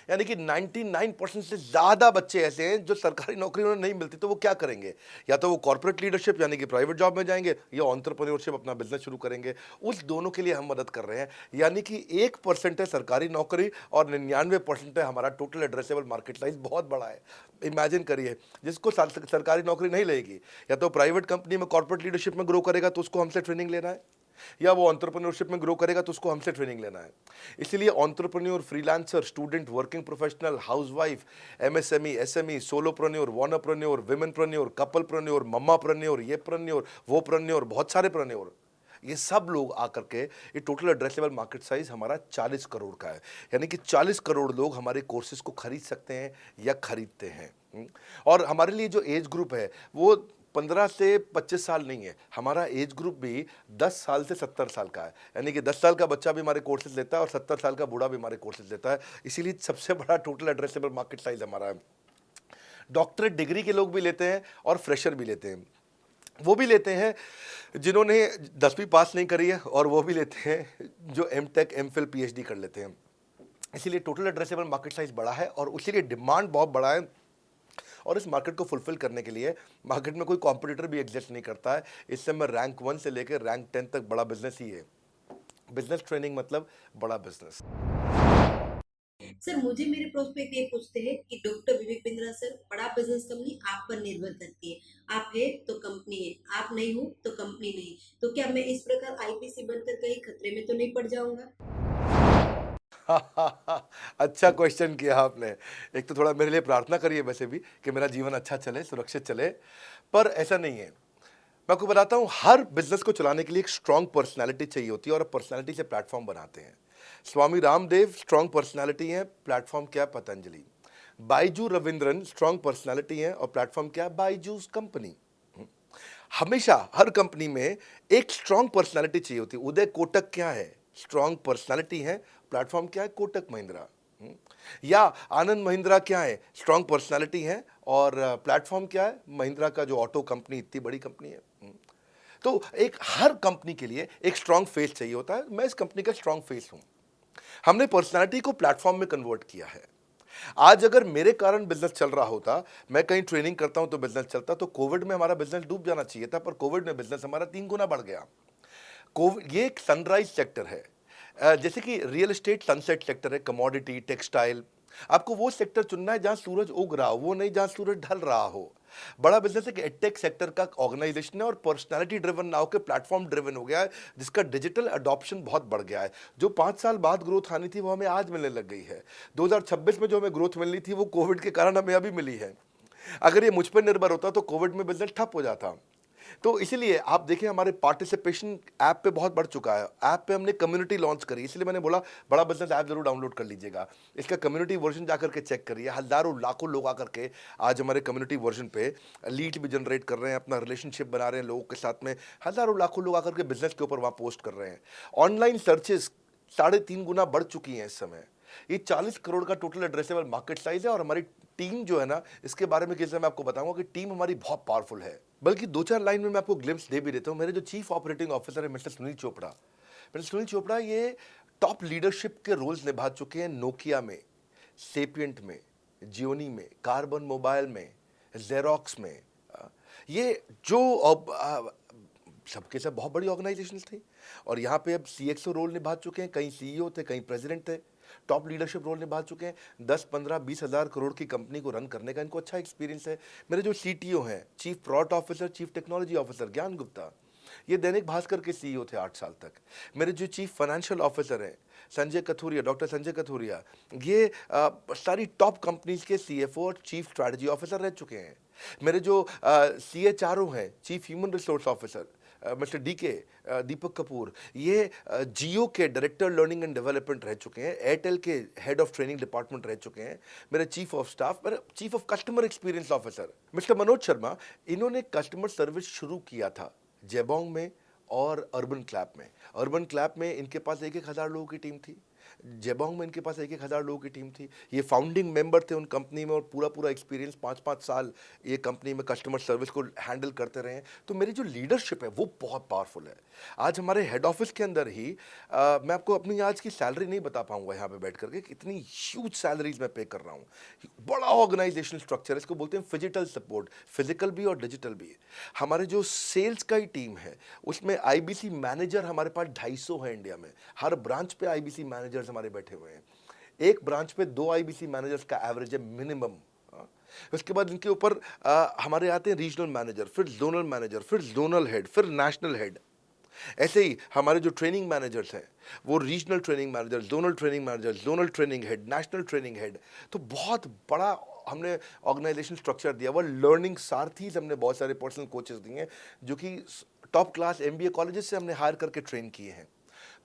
यानी कि 99% से ज़्यादा बच्चे ऐसे हैं जो सरकारी नौकरी उन्हें नहीं मिलती, तो वो क्या करेंगे? या तो वो कॉर्पोरेट लीडरशिप यानी कि प्राइवेट जॉब में जाएंगे या एंटरप्रेन्योरशिप अपना बिजनेस शुरू करेंगे। उस दोनों के लिए हम मदद कर रहे हैं, यानी कि 1% है सरकारी नौकरी और 99% है हमारा टोटल एड्रेसेबल मार्केट साइज। बहुत बड़ा है। इमेजिन करिए, जिसको सरकारी नौकरी नहीं लगेगी, या तो प्राइवेट कंपनी में कॉर्पोरेट लीडरशिप में ग्रो करेगा तो उसको हमसे ट्रेनिंग लेना है, या वो एंटरप्रेन्योरशिप में ग्रो करेगा तो उसको हमसे ट्रेनिंग लेना है। इसलिए entrepreneur, freelancer, student, working professional, housewife, MSME, SME, solopreneur, wantrepreneur, womenpreneur, couplepreneur, mommapreneur, ये प्रेन्योर, वो प्रेन्योर, बहुत सारे प्रेन्योर, ये सब लोग आकर के ये टोटल एड्रेसेबल मार्केट साइज हमारा 40 करोड़ का है। यानी कि 40 करोड़ लोग हमारे कोर्सेज को खरीद सकते हैं या खरीदते हैं। और हमारे लिए जो एज ग्रुप है वो 15 से 25 साल नहीं है, हमारा एज ग्रुप भी 10 साल से 70 साल का है। यानी कि 10 साल का बच्चा भी हमारे कोर्सेज लेता है और 70 साल का बूढ़ा भी हमारे कोर्सेज लेता है। इसीलिए सबसे बड़ा टोटल एड्रेसेबल मार्केट साइज हमारा है। डॉक्टरेट डिग्री के लोग भी लेते हैं और फ्रेशर भी लेते हैं। वो भी लेते हैं जिन्होंने 10वीं पास नहीं करी है, और वो भी लेते हैं जो एमटेक, एमफिल, पीएचडी कर लेते हैं। इसीलिए टोटल एड्रेसेबल मार्केट साइज बड़ा है और उसीलिए डिमांड बहुत बड़ा है। और इस मार्केट को फुलफिल करने के लिए मार्केट में कोई कॉम्पिटिटर भी एग्जिस्ट नहीं करता है। इस समय रैंक 1 से लेकर रैंक 10 तक बड़ा बिजनेस ही है। बिजनेस ट्रेनिंग मतलब बड़ा बिजनेस। सर, मुझे मेरे प्रोस्पेक्ट ये पूछते हैं कि डॉक्टर विवेक बिंद्रा सर, बड़ा बिजनेस कंपनी आप पर निर्भर करती है। आप है तो कंपनी है, आप नहीं हो तो कंपनी नहीं। तो क्या मैं इस प्रकार आईपीसी बनकर कहीं खतरे में तो नहीं पड़ जाऊंगा? अच्छा क्वेश्चन किया आपने। एक तो थोड़ा मेरे लिए प्रार्थना करिए वैसे भी कि मेरा जीवन अच्छा चले, सुरक्षित चले, पर ऐसा नहीं है। मैं आपको बताता हूँ, हर बिजनेस को चलाने के लिए एक स्ट्रांग पर्सनालिटी चाहिए होती है और पर्सनालिटी से प्लेटफॉर्म बनाते हैं। स्वामी रामदेव स्ट्रांग पर्सनालिटी है, प्लेटफॉर्म क्या है? पतंजलि। बाइजू रविंद्रन स्ट्रांग पर्सनालिटी है और प्लेटफॉर्म क्या है? बाइजूस कंपनी। हमेशा हर कंपनी में एक स्ट्रांग पर्सनालिटी चाहिए होती है। उदय कोटक क्या है? स्ट्रांग पर्सनालिटी है, प्लेटफॉर्म क्या है? कोटक महिंद्रा। या आनंद महिंद्रा क्या है? स्ट्रांग पर्सनालिटी है और प्लेटफॉर्म क्या है? महिंद्रा का जो ऑटो कंपनी, इतनी बड़ी कंपनी है। तो एक हर कंपनी के लिए एक स्ट्रांग फेस चाहिए होता है। मैं इस कंपनी का स्ट्रांग फेस हूं। हमने पर्सनालिटी को प्लेटफॉर्म में कन्वर्ट किया है। आज अगर मेरे कारण बिजनेस चल रहा होता, मैं कहीं ट्रेनिंग करता हूं तो बिजनेस चलता, तो कोविड में हमारा बिजनेस डूब जाना चाहिए था, पर कोविड में बिजनेस हमारा 3 गुना बढ़ गया। कोविड ये एक सनराइज सेक्टर है, जैसे कि रियल एस्टेट सनसेट सेक्टर है, कमोडिटी, टेक्सटाइल। आपको वो सेक्टर चुनना है जहां सूरज उग रहा हो, वो नहीं जहां सूरज ढल रहा हो। बड़ा बिजनेस है कि एडटेक सेक्टर का ऑर्गेनाइजेशन है और पर्सनालिटी ड्रिवन ना होकर प्लेटफॉर्म ड्रिवन हो गया है, जिसका डिजिटल अडॉप्शन बहुत बढ़ गया है। जो 5 साल बाद ग्रोथ आनी थी वो हमें आज मिलने लग गई है। 2026 में जो हमें ग्रोथ मिलनी थी वो कोविड के कारण हमें अभी मिली है। अगर ये मुझ पर निर्भर होता तो कोविड में बिजनेस ठप हो जाता। तो इसीलिए आप देखिए, हमारे पार्टिसिपेशन ऐप पे बहुत बढ़ चुका है। ऐप पे हमने कम्युनिटी लॉन्च करी, इसलिए मैंने बोला बड़ा बिजनेस ऐप जरूर डाउनलोड कर लीजिएगा। इसका कम्युनिटी वर्जन जाकर के चेक करिए। हजारों लाखों लोग आकर के आज हमारे कम्युनिटी वर्जन पे लीड भी जनरेट कर रहे हैं, अपना रिलेशनशिप बना रहे हैं लोगों के साथ में। हजारों लाखों लोग आकर के बिजनेस के ऊपर वहाँ पोस्ट कर रहे हैं। ऑनलाइन सर्चेस 3.5 गुना बढ़ चुकी हैं इस समय। ये 40 करोड़ का टोटल एड्रेसेबल मार्केट साइज है और हमारी टीम जो है ना, इसके बारे में किसी मैं आपको बताऊंगा कि टीम हमारी बहुत पावरफुल है। बल्कि 2-4 लाइन में मैं आपको ग्लिम्स दे भी देता हूं। मेरे जो चीफ ऑपरेटिंग ऑफिसर है मिस्टर सुनील चोपड़ा, ये टॉप लीडरशिप के रोल्स निभा चुके हैं नोकिया में, सेपियंट में, जियोनी में, कार्बन मोबाइल में, जेरोक्स में। ये जो सबके सब बहुत बड़ी ऑर्गेनाइजेशंस थी और यहाँ पे अब सीएक्सओ रोल निभा चुके हैं, कहीं सीईओ थे, कहीं प्रेसिडेंट थे, टॉप लीडरशिप रोल निभा चुके हैं। 10, 15, 20 हज़ार करोड़ की कंपनी को रन करने का इनको अच्छा एक्सपीरियंस है। मेरे जो सीटीओ हैं, chief product officer, chief technology officer ज्ञान गुप्ता, ये दैनिक भास्कर के सीईओ थे 8 साल तक। मेरे जो चीफ फाइनेंशियल ऑफिसर हैं संजय कथुरिया, डॉक्टर संजय कथुरिया, ये सारी टॉप कंपनीज के सीएफओ और चीफ स्ट्रैटेजी ऑफिसर रह चुके हैं। मेरे जो सीएचआरओ हैं, chief human resource officer mister Deepak Kapoor, ये जियो के डायरेक्टर लर्निंग एंड डेवलपमेंट रह चुके हैं, एयरटेल के हेड ऑफ ट्रेनिंग डिपार्टमेंट रह चुके हैं। मेरे चीफ ऑफ स्टाफ, मेरे chief of customer experience officer mister Manoj Sharma, इन्होंने कस्टमर सर्विस शुरू किया था जेबोंग में और अर्बन क्लैप में। अर्बन क्लैप में इनके पास 1-1 हज़ार लोगों की टीम थी। जेबोंग में इनके पास 1,000 लोगों की टीम थी। ये फाउंडिंग मेंबर थे उन कंपनी में और पूरा एक्सपीरियंस 5-5 साल ये कंपनी में कस्टमर सर्विस को हैंडल करते रहे हैं। तो मेरी जो लीडरशिप है वो बहुत पावरफुल है। आज हमारे हेड ऑफिस के अंदर ही मैं आपको अपनी आज की सैलरी नहीं बता पाऊंगा यहाँ पे बैठ करके, कितनी ह्यूज सैलरीज मैं पे कर रहा हूँ। बड़ा ऑर्गेनाइजेशनल स्ट्रक्चर है, इसको बोलते हैं फिजिकल सपोर्ट, फिजिकल भी और डिजिटल भी। हमारे जो सेल्स का ही टीम है उसमें आईबीसी मैनेजर हमारे पास 250 है इंडिया में। हर ब्रांच पे आईबीसी मैनेजर्स हमारे बैठे हुए हैं। एक ब्रांच पे 2 आईबीसी मैनेजर्स का एवरेज है मिनिमम। उसके बाद इनके ऊपर हमारे आते हैं रीजनल मैनेजर, फिर जोनल मैनेजर, फिर जोनल हेड, फिर नेशनल हेड। ऐसे ही हमारे जो ट्रेनिंग मैनेजर्स हैं वो regional training manager, zonal training manager, zonal training head, national training head. तो बहुत बड़ा हमने ऑर्गेनाइजेशन स्ट्रक्चर दिया हुआ। लर्निंग सारथीज हमने बहुत सारे पर्सनल कोचेस दिए हैं जो कि टॉप क्लास एमबीए कॉलेजेस से हमने हायर करके ट्रेन किए हैं।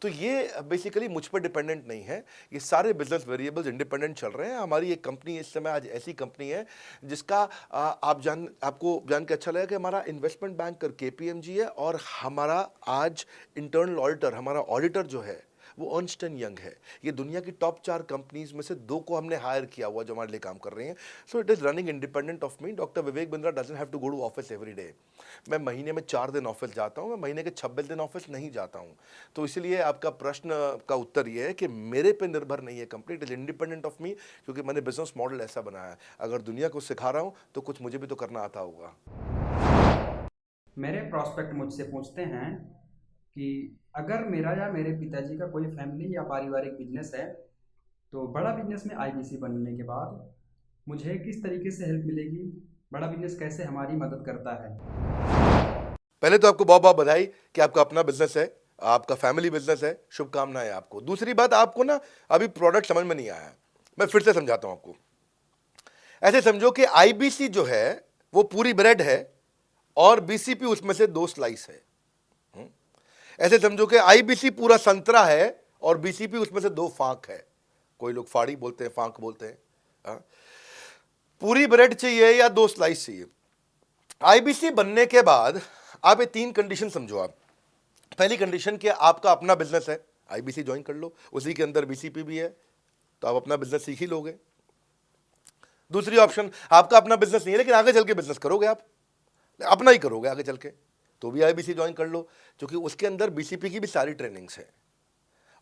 तो ये बेसिकली मुझ पर डिपेंडेंट नहीं है, ये सारे बिजनेस वेरिएबल्स इंडिपेंडेंट चल रहे हैं। हमारी एक कंपनी इस समय आज ऐसी कंपनी है जिसका आपको जान के अच्छा लगेगा कि हमारा इन्वेस्टमेंट बैंकर केपीएमजी है और हमारा आज इंटरनल ऑडिटर, हमारा ऑडिटर जो है वो अर्नस्ट एंड यंग है। ये दुनिया की टॉप 4 कंपनीज में से 2 को हमने हायर किया हुआ जो हमारे लिए काम कर रही हैं। So it is running independent of me. Doctor Vivek Bindra doesn't have to go to office every day. मैं महीने में 4 दिन ऑफिस जाता हूँ, मैं महीने के 26 दिन ऑफिस नहीं जाता हूँ। तो इसलिए आपका प्रश्न का उत्तर ये है कि मेरे पे निर्भर नहीं है company, it is independent of मी, क्योंकि मैंने बिजनेस मॉडल ऐसा बनाया है। अगर दुनिया को सिखा रहा हूँ तो कुछ मुझे भी तो करना आता होगा। मेरे प्रॉस्पेक्ट मुझसे पूछते हैं कि अगर मेरा या मेरे पिताजी का कोई फैमिली या पारिवारिक बिजनेस है तो बड़ा बिजनेस में आईबीसी बनने के बाद मुझे किस तरीके से हेल्प मिलेगी, बड़ा बिजनेस कैसे हमारी मदद करता है। पहले तो आपको बहुत बहुत बधाई कि आपका अपना बिजनेस है, आपका फैमिली बिजनेस है, शुभकामनाएं आपको। दूसरी बात, आपको ना अभी प्रोडक्ट समझ में नहीं आया है, मैं फिर से समझाता हूं आपको। ऐसे समझो कि आईबीसी जो है वो पूरी ब्रेड है और बीसीपी उसमें से 2 स्लाइस है। ऐसे समझो कि आईबीसी पूरा संतरा है और बीसीपी उसमें से 2 फांक है। कोई लोग फाड़ी बोलते हैं, फांक बोलते हैं। पूरी ब्रेड चाहिए या 2 स्लाइस चाहिए। आईबीसी बनने के बाद आप ये 3 कंडीशन समझो। आप पहली कंडीशन कि आपका अपना बिजनेस है, आईबीसी ज्वाइन कर लो, उसी के अंदर बीसीपी भी है, तो आप अपना बिजनेस सीख ही लोगे। दूसरी ऑप्शन, आपका अपना बिजनेस नहीं है लेकिन आगे चल के बिजनेस करोगे, आप अपना ही करोगे आगे चल के, तो भी आईबीसी ज्वाइन कर लो, क्योंकि उसके अंदर बीसीपी की भी सारी ट्रेनिंग्स है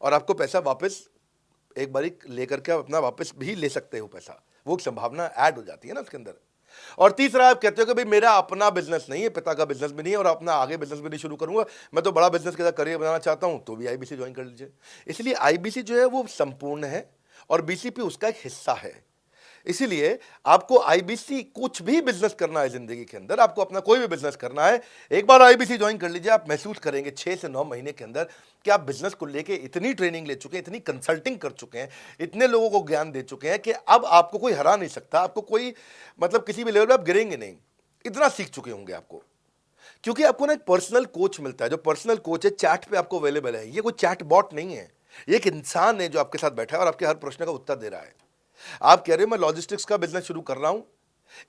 और आपको पैसा वापस एक बारी लेकर के आप अपना वापस भी ले सकते हो पैसा, वो संभावना ऐड हो जाती है ना उसके अंदर। और तीसरा, आप कहते हो कि भाई मेरा अपना बिजनेस नहीं है, पिता का बिजनेस भी नहीं है और अपना आगे बिजनेस भी नहीं शुरू करूंगा, मैं तो बड़ा बिजनेस के साथ करियर बनाना चाहता हूं, तो भी आईबीसी ज्वाइन कर लीजिए। इसलिए आईबीसी जो है वो संपूर्ण है और बीसीपी उसका एक हिस्सा है। इसीलिए आपको आईबीसी, कुछ भी बिजनेस करना है जिंदगी के अंदर, आपको अपना कोई भी बिजनेस करना है, एक बार आईबीसी ज्वाइन कर लीजिए। आप महसूस करेंगे 6 से 9 महीने के अंदर कि आप बिजनेस को लेके इतनी ट्रेनिंग ले चुके हैं, इतनी कंसल्टिंग कर चुके हैं, इतने लोगों को ज्ञान दे चुके हैं कि अब आपको कोई हरा नहीं सकता। आपको कोई मतलब किसी भी लेवल पर आप गिरेंगे नहीं, इतना सीख चुके होंगे आपको। क्योंकि आपको ना एक पर्सनल कोच मिलता है, जो पर्सनल कोच है चैट पे आपको अवेलेबल है। ये कोई चैट बॉट नहीं है, ये एक इंसान है जो आपके साथ बैठा है और आपके हर प्रश्न का उत्तर दे रहा है। आप कह रहे हो मैं लॉजिस्टिक्स का बिजनेस शुरू कर रहा हूं,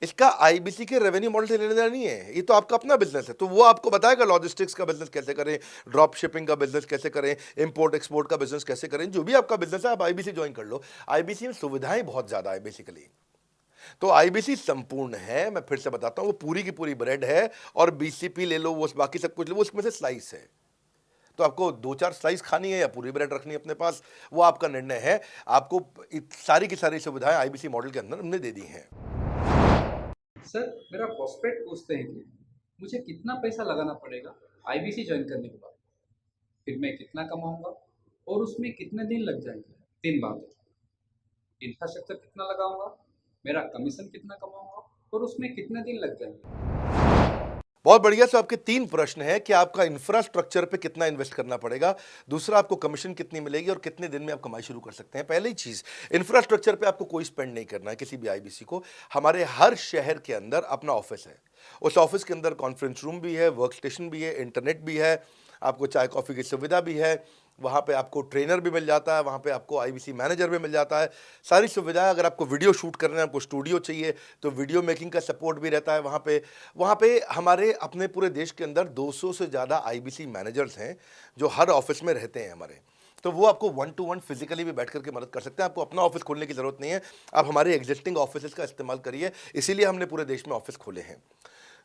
इसका आईबीसी के रेवेन्यू मॉडल से लेने देना नहीं है, ये तो आपका अपना बिजनेस है। तो वो आपको बताएगा लॉजिस्टिक्स का बिजनेस कैसे करें, ड्रॉप शिपिंग का बिजनेस कैसे करें, इंपोर्ट एक्सपोर्ट का बिजनेस कैसे करें, जो भी आपका बिजनेस है आप आईबीसी ज्वाइन कर लो। आईबीसी में सुविधाएं बहुत ज्यादा है बेसिकली। तो आईबीसी संपूर्ण है, मैं फिर से बताता हूं, वो पूरी की पूरी ब्रेड है और बीसीपी ले लो, वो बाकी सब कुछ ले लो, उसमें से स्लाइस है। तो आपको 2-4 स्लाइस खानी है या पूरी ब्रेड रखनी है अपने पास, वो आपका निर्णय है। आपको सारी की सारी सुविधाएं आईबीसी मॉडल के अंदर हमने दे दी हैं। सर, मेरा प्रॉस्पेक्ट पूछते हैं कि मुझे कितना पैसा लगाना पड़ेगा आईबीसी ज्वाइन करने के बाद, फिर मैं कितना कमाऊंगा और उसमें कितने दिन लग जाएंगे। 3 बातें, इंफ्रास्ट्रक्चर कितना लगाऊंगा, मेरा कमीशन कितना कमाऊंगा और उसमें कितने दिन लग जाएंगे। बहुत बढ़िया। सो आपके 3 प्रश्न हैं कि आपका इंफ्रास्ट्रक्चर पे कितना इन्वेस्ट करना पड़ेगा, दूसरा आपको कमीशन कितनी मिलेगी और कितने दिन में आप कमाई शुरू कर सकते हैं। पहली चीज, इंफ्रास्ट्रक्चर पे आपको कोई स्पेंड नहीं करना है किसी भी आईबीसी को। हमारे हर शहर के अंदर अपना ऑफिस है, उस ऑफिस के अंदर कॉन्फ्रेंस रूम भी है, वर्क स्टेशन भी है, इंटरनेट भी है, आपको चाय कॉफ़ी की सुविधा भी है, वहाँ पे आपको ट्रेनर भी मिल जाता है, वहाँ पे आपको आईबीसी मैनेजर भी मिल जाता है, सारी सुविधाएं। अगर आपको वीडियो शूट करना है, आपको स्टूडियो चाहिए तो वीडियो मेकिंग का सपोर्ट भी रहता है वहाँ पे हमारे अपने पूरे देश के अंदर 200 से ज़्यादा आईबीसी मैनेजर्स हैं जो हर ऑफिस में रहते हैं हमारे। तो वो आपको 1-to-1 फिजिकली भी बैठ करके मदद कर सकते हैं। आपको अपना ऑफिस खोलने की ज़रूरत नहीं है, आप हमारे एग्जिस्टिंग ऑफिस का इस्तेमाल करिए, इसीलिए हमने पूरे देश में ऑफिस खोले हैं।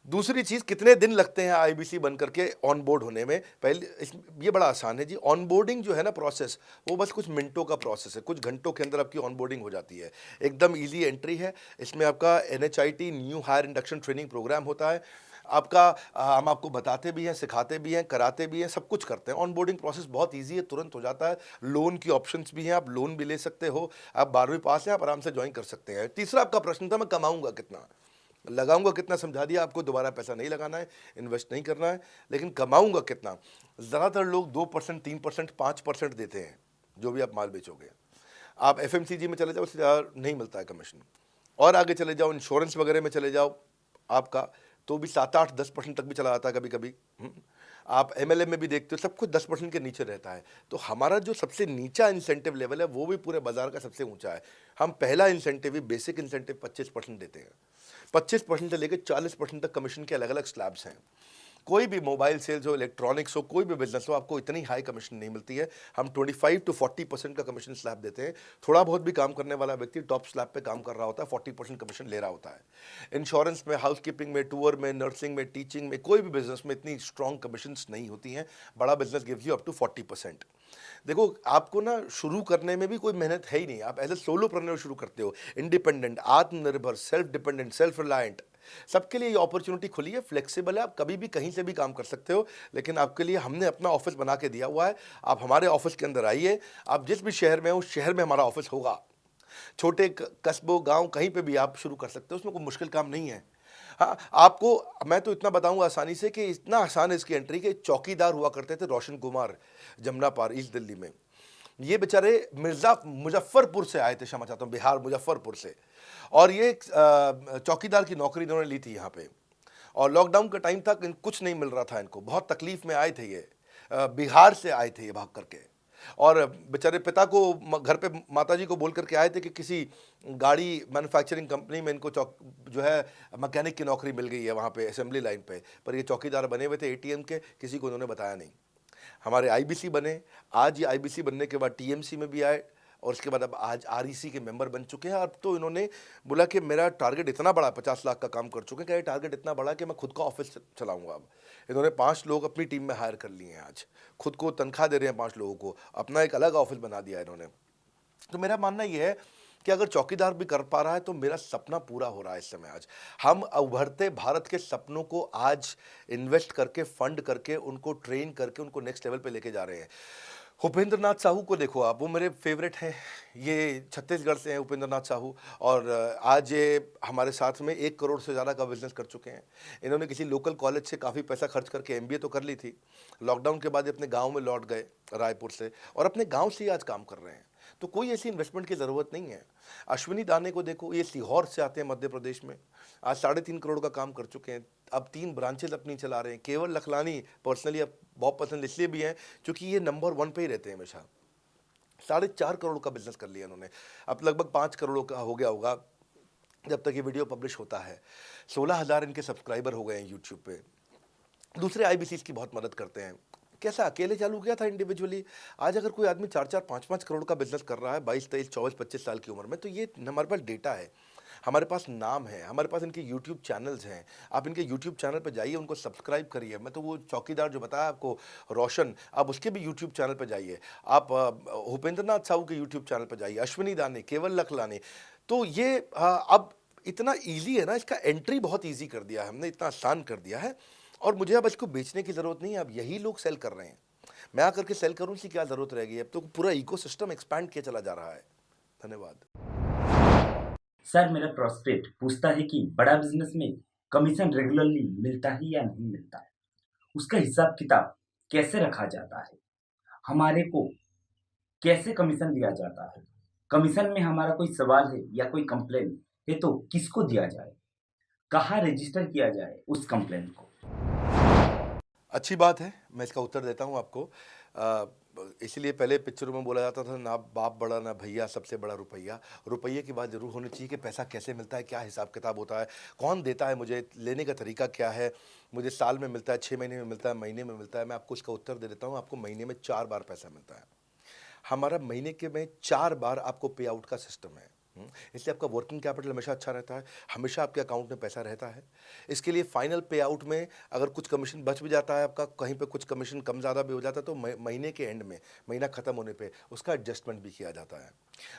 दूसरी चीज़, कितने दिन लगते हैं आईबीसी बन करके ऑन बोर्ड होने में? पहले ये बड़ा आसान है जी। ऑन बोर्डिंग जो है ना प्रोसेस, वो बस कुछ मिनटों का प्रोसेस है, कुछ घंटों के अंदर आपकी ऑन बोर्डिंग हो जाती है। एकदम ईजी एंट्री है। इसमें आपका NHIT new hire induction training program होता है। आपका हम आपको बताते भी हैं, सिखाते भी हैं, कराते भी हैं, सब कुछ करते हैं। ऑन बोर्डिंग प्रोसेस बहुत ईजी है, तुरंत हो जाता है। लोन की ऑप्शंस भी हैं, आप लोन भी ले सकते हो। आप 12वीं पास हैं, आप आराम से ज्वाइन कर सकते हैं। तीसरा आपका प्रश्न था, मैं कमाऊंगा कितना, लगाऊंगा कितना, समझा दिया आपको। दोबारा पैसा नहीं लगाना है, इन्वेस्ट नहीं करना है, लेकिन कमाऊंगा कितना। ज़्यादातर लोग 2%, 3%, 5% देते हैं जो भी आप माल बेचोगे। आप FMCG में चले जाओ, उससे ज़्यादा नहीं मिलता है कमीशन। और आगे चले जाओ, इंश्योरेंस वगैरह में चले जाओ आपका, तो भी 7, 8, 10% तक भी चला जाता है कभी कभी। आप MLM में भी देखते हो, सब कुछ 10% के नीचे रहता है। तो हमारा जो सबसे नीचा इंसेंटिव लेवल है वो भी पूरे बाजार का सबसे ऊंचा है। हम पहला इंसेंटिव भी, बेसिक इंसेंटिव 25% देते हैं। 25% से लेकर 40% तक कमीशन के अलग अलग स्लैब्स हैं। कोई भी मोबाइल सेल्स हो, इलेक्ट्रॉनिक्स हो, कोई भी बिजनेस हो, आपको इतनी हाई कमीशन नहीं मिलती है। हम 25 to 40% का कमीशन स्लैब देते हैं। थोड़ा बहुत भी काम करने वाला व्यक्ति टॉप स्लैब पे काम कर रहा होता है, 40% कमीशन ले रहा होता है। इंश्योरेंस में, हाउसकीपिंग में, टूर में, नर्सिंग में, टीचिंग में, कोई भी बिजनेस में इतनी स्ट्रॉन्ग कमीशंस नहीं होती हैं। बड़ा business gives you up to 40%। देखो, आपको ना शुरू करने में भी कोई मेहनत है ही नहीं। आप एज ए सोलोप्रेन्योर शुरू करते हो, इंडिपेंडेंट, आत्मनिर्भर, सेल्फ डिपेंडेंट, सेल्फ रिलायंट। सबके लिए ये अपॉर्चुनिटी खुली है, फ्लेक्सिबल है, आप कभी भी कहीं से भी काम कर सकते हो। लेकिन आपके लिए हमने अपना ऑफिस बना के दिया हुआ है। आप हमारे ऑफिस के अंदर आइए, आप जिस भी शहर में हो, उस शहर में हमारा ऑफिस होगा। छोटे कस्बों, गांव, कहीं पे भी आप शुरू कर सकते हो, उसमें कोई मुश्किल काम नहीं है। हाँ, आपको मैं तो इतना बताऊंगा आसानी से कि इतना आसान है इसकी एंट्री कि चौकीदार हुआ करते थे रोशन कुमार, जमुना पार, ईस्ट दिल्ली में। ये बेचारे मुजफ्फरपुर से आए थे, क्षमा चाहता हूँ, बिहार मुजफ्फरपुर से। और ये चौकीदार की नौकरी इन्होंने ली थी यहाँ पे। और लॉकडाउन का टाइम था, कुछ नहीं मिल रहा था इनको, बहुत तकलीफ में आए थे ये। बिहार से आए थे ये भाग करके। और बेचारे पिता को घर पे माताजी को बोल करके आए थे कि किसी गाड़ी मैन्युफैक्चरिंग कंपनी में इनको जो है मैकेनिक की नौकरी मिल गई है वहाँ पे असेंबली लाइन पे। पर ये चौकीदार बने हुए थे ATM के, किसी को उन्होंने बताया नहीं। हमारे IBC बने, आज ये IBC बनने के बाद TMC में भी आए, और उसके बाद अब आज REC के मेंबर बन चुके हैं। अब तो इन्होंने बोला कि मेरा टारगेट इतना बड़ा, 50 लाख का काम कर चुके हैं, कि ये टारगेट इतना बड़ा कि मैं खुद का ऑफिस चलाऊंगा। अब इन्होंने 5 लोग अपनी टीम में हायर कर लिए हैं, आज खुद को तनख्वाह दे रहे हैं 5 लोगों को, अपना एक अलग ऑफिस बना दिया इन्होंने। तो मेरा मानना यह है कि अगर चौकीदार भी कर पा रहा है तो मेरा सपना पूरा हो रहा है इस समय। आज हम उभरते भारत के सपनों को आज इन्वेस्ट करके, फंड करके, उनको ट्रेन करके, उनको नेक्स्ट लेवल पे लेके जा रहे हैं। उपेंद्र नाथ साहू को देखो आप, वो मेरे फेवरेट हैं। ये छत्तीसगढ़ से हैं उपेंद्र नाथ साहू, और आज ये हमारे साथ में 1 करोड़ से ज़्यादा का बिजनेस कर चुके हैं। इन्होंने किसी लोकल कॉलेज से काफ़ी पैसा खर्च करके MBA तो कर ली थी। लॉकडाउन के बाद ये अपने गांव में लौट गए रायपुर से, और अपने गांव से ही आज काम कर रहे हैं। तो कोई ऐसी इन्वेस्टमेंट की ज़रूरत नहीं है। अश्विनी दाने को देखो, ये सीहोर से आते हैं मध्य प्रदेश में, आज 3.5 करोड़ का काम कर चुके हैं। अब 3 ब्रांचेज अपनी चला रहे हैं। केवल लखलानी पर्सनली अब बहुत पसंद इसलिए भी हैं क्योंकि ये नंबर 1 पे ही रहते हैं हमेशा। 4.5 करोड़ का बिजनेस कर लिया इन्होंने। अब लगभग 5 करोड़ का हो गया होगा जब तक ये वीडियो पब्लिश होता है। 16,000 इनके सब्सक्राइबर हो गए हैं यूट्यूब पे। दूसरे IBCs की बहुत मदद करते हैं। कैसा अकेले चालू किया था इंडिविजुअली, आज अगर कोई आदमी 4-4, 5-5 करोड़ का बिजनेस कर रहा है 22, 23, 24, 25 साल की उम्र में, तो ये हमारे पास डेटा है, हमारे पास नाम है, हमारे पास इनके YouTube चैनल्स हैं। आप इनके YouTube चैनल पर जाइए, उनको सब्सक्राइब करिए। मैं तो वो चौकीदार जो बताया आपको रोशन, आप उसके भी YouTube चैनल पर जाइए। आप भूपेंद्र नाथ साहू के YouTube चैनल पर जाइए, अश्विनी दाने, केवल लखलानी। तो ये अब इतना ईजी है ना, इसका एंट्री बहुत ईजी कर दिया है हमने, इतना आसान कर दिया है। और मुझे अब इसको बेचने की ज़रूरत नहीं है, अब यही लोग सेल कर रहे हैं। मैं आकर के सेल करूँ, इसकी क्या ज़रूरत रहेगी? अब तो पूरा इकोसिस्टम एक्सपैंड किया चला जा रहा है। धन्यवाद। सर, मेरा प्रोस्पेक्ट पूछता है कि बड़ा बिजनेस में कमीशन रेगुलरली मिलता है या नहीं मिलता है, उसका हिसाब किताब कैसे रखा जाता है, हमारे को कैसे कमीशन दिया जाता है, कमीशन में हमारा कोई सवाल है या कोई कंप्लेन है तो किसको दिया जाए, कहाँ रजिस्टर किया जाए उस कंप्लेन को। अच्छी बात है, मैं इसका उत्तर देता हूँ आपको। इसलिए पहले पिक्चरों में बोला जाता था, ना बाप बड़ा ना भैया, सबसे बड़ा रुपया। रुपये की बात जरूर होनी चाहिए कि पैसा कैसे मिलता है, क्या हिसाब किताब होता है, कौन देता है मुझे, लेने का तरीका क्या है, मुझे साल में मिलता है, 6 महीने में मिलता है, महीने में मिलता है। मैं आपको इसका उत्तर दे देता हूँ। आपको महीने में 4 बार पैसा मिलता है। हमारा महीने के में 4 बार आपको पे आउट का सिस्टम है। इसलिए आपका वर्किंग कैपिटल हमेशा अच्छा रहता है, हमेशा आपके अकाउंट में पैसा रहता है। इसके लिए फाइनल पे आउट में अगर कुछ कमीशन बच भी जाता है आपका, कहीं पे कुछ कमीशन कम ज़्यादा भी हो जाता है, तो महीने के एंड में, महीना ख़त्म होने पे उसका एडजस्टमेंट भी किया जाता है।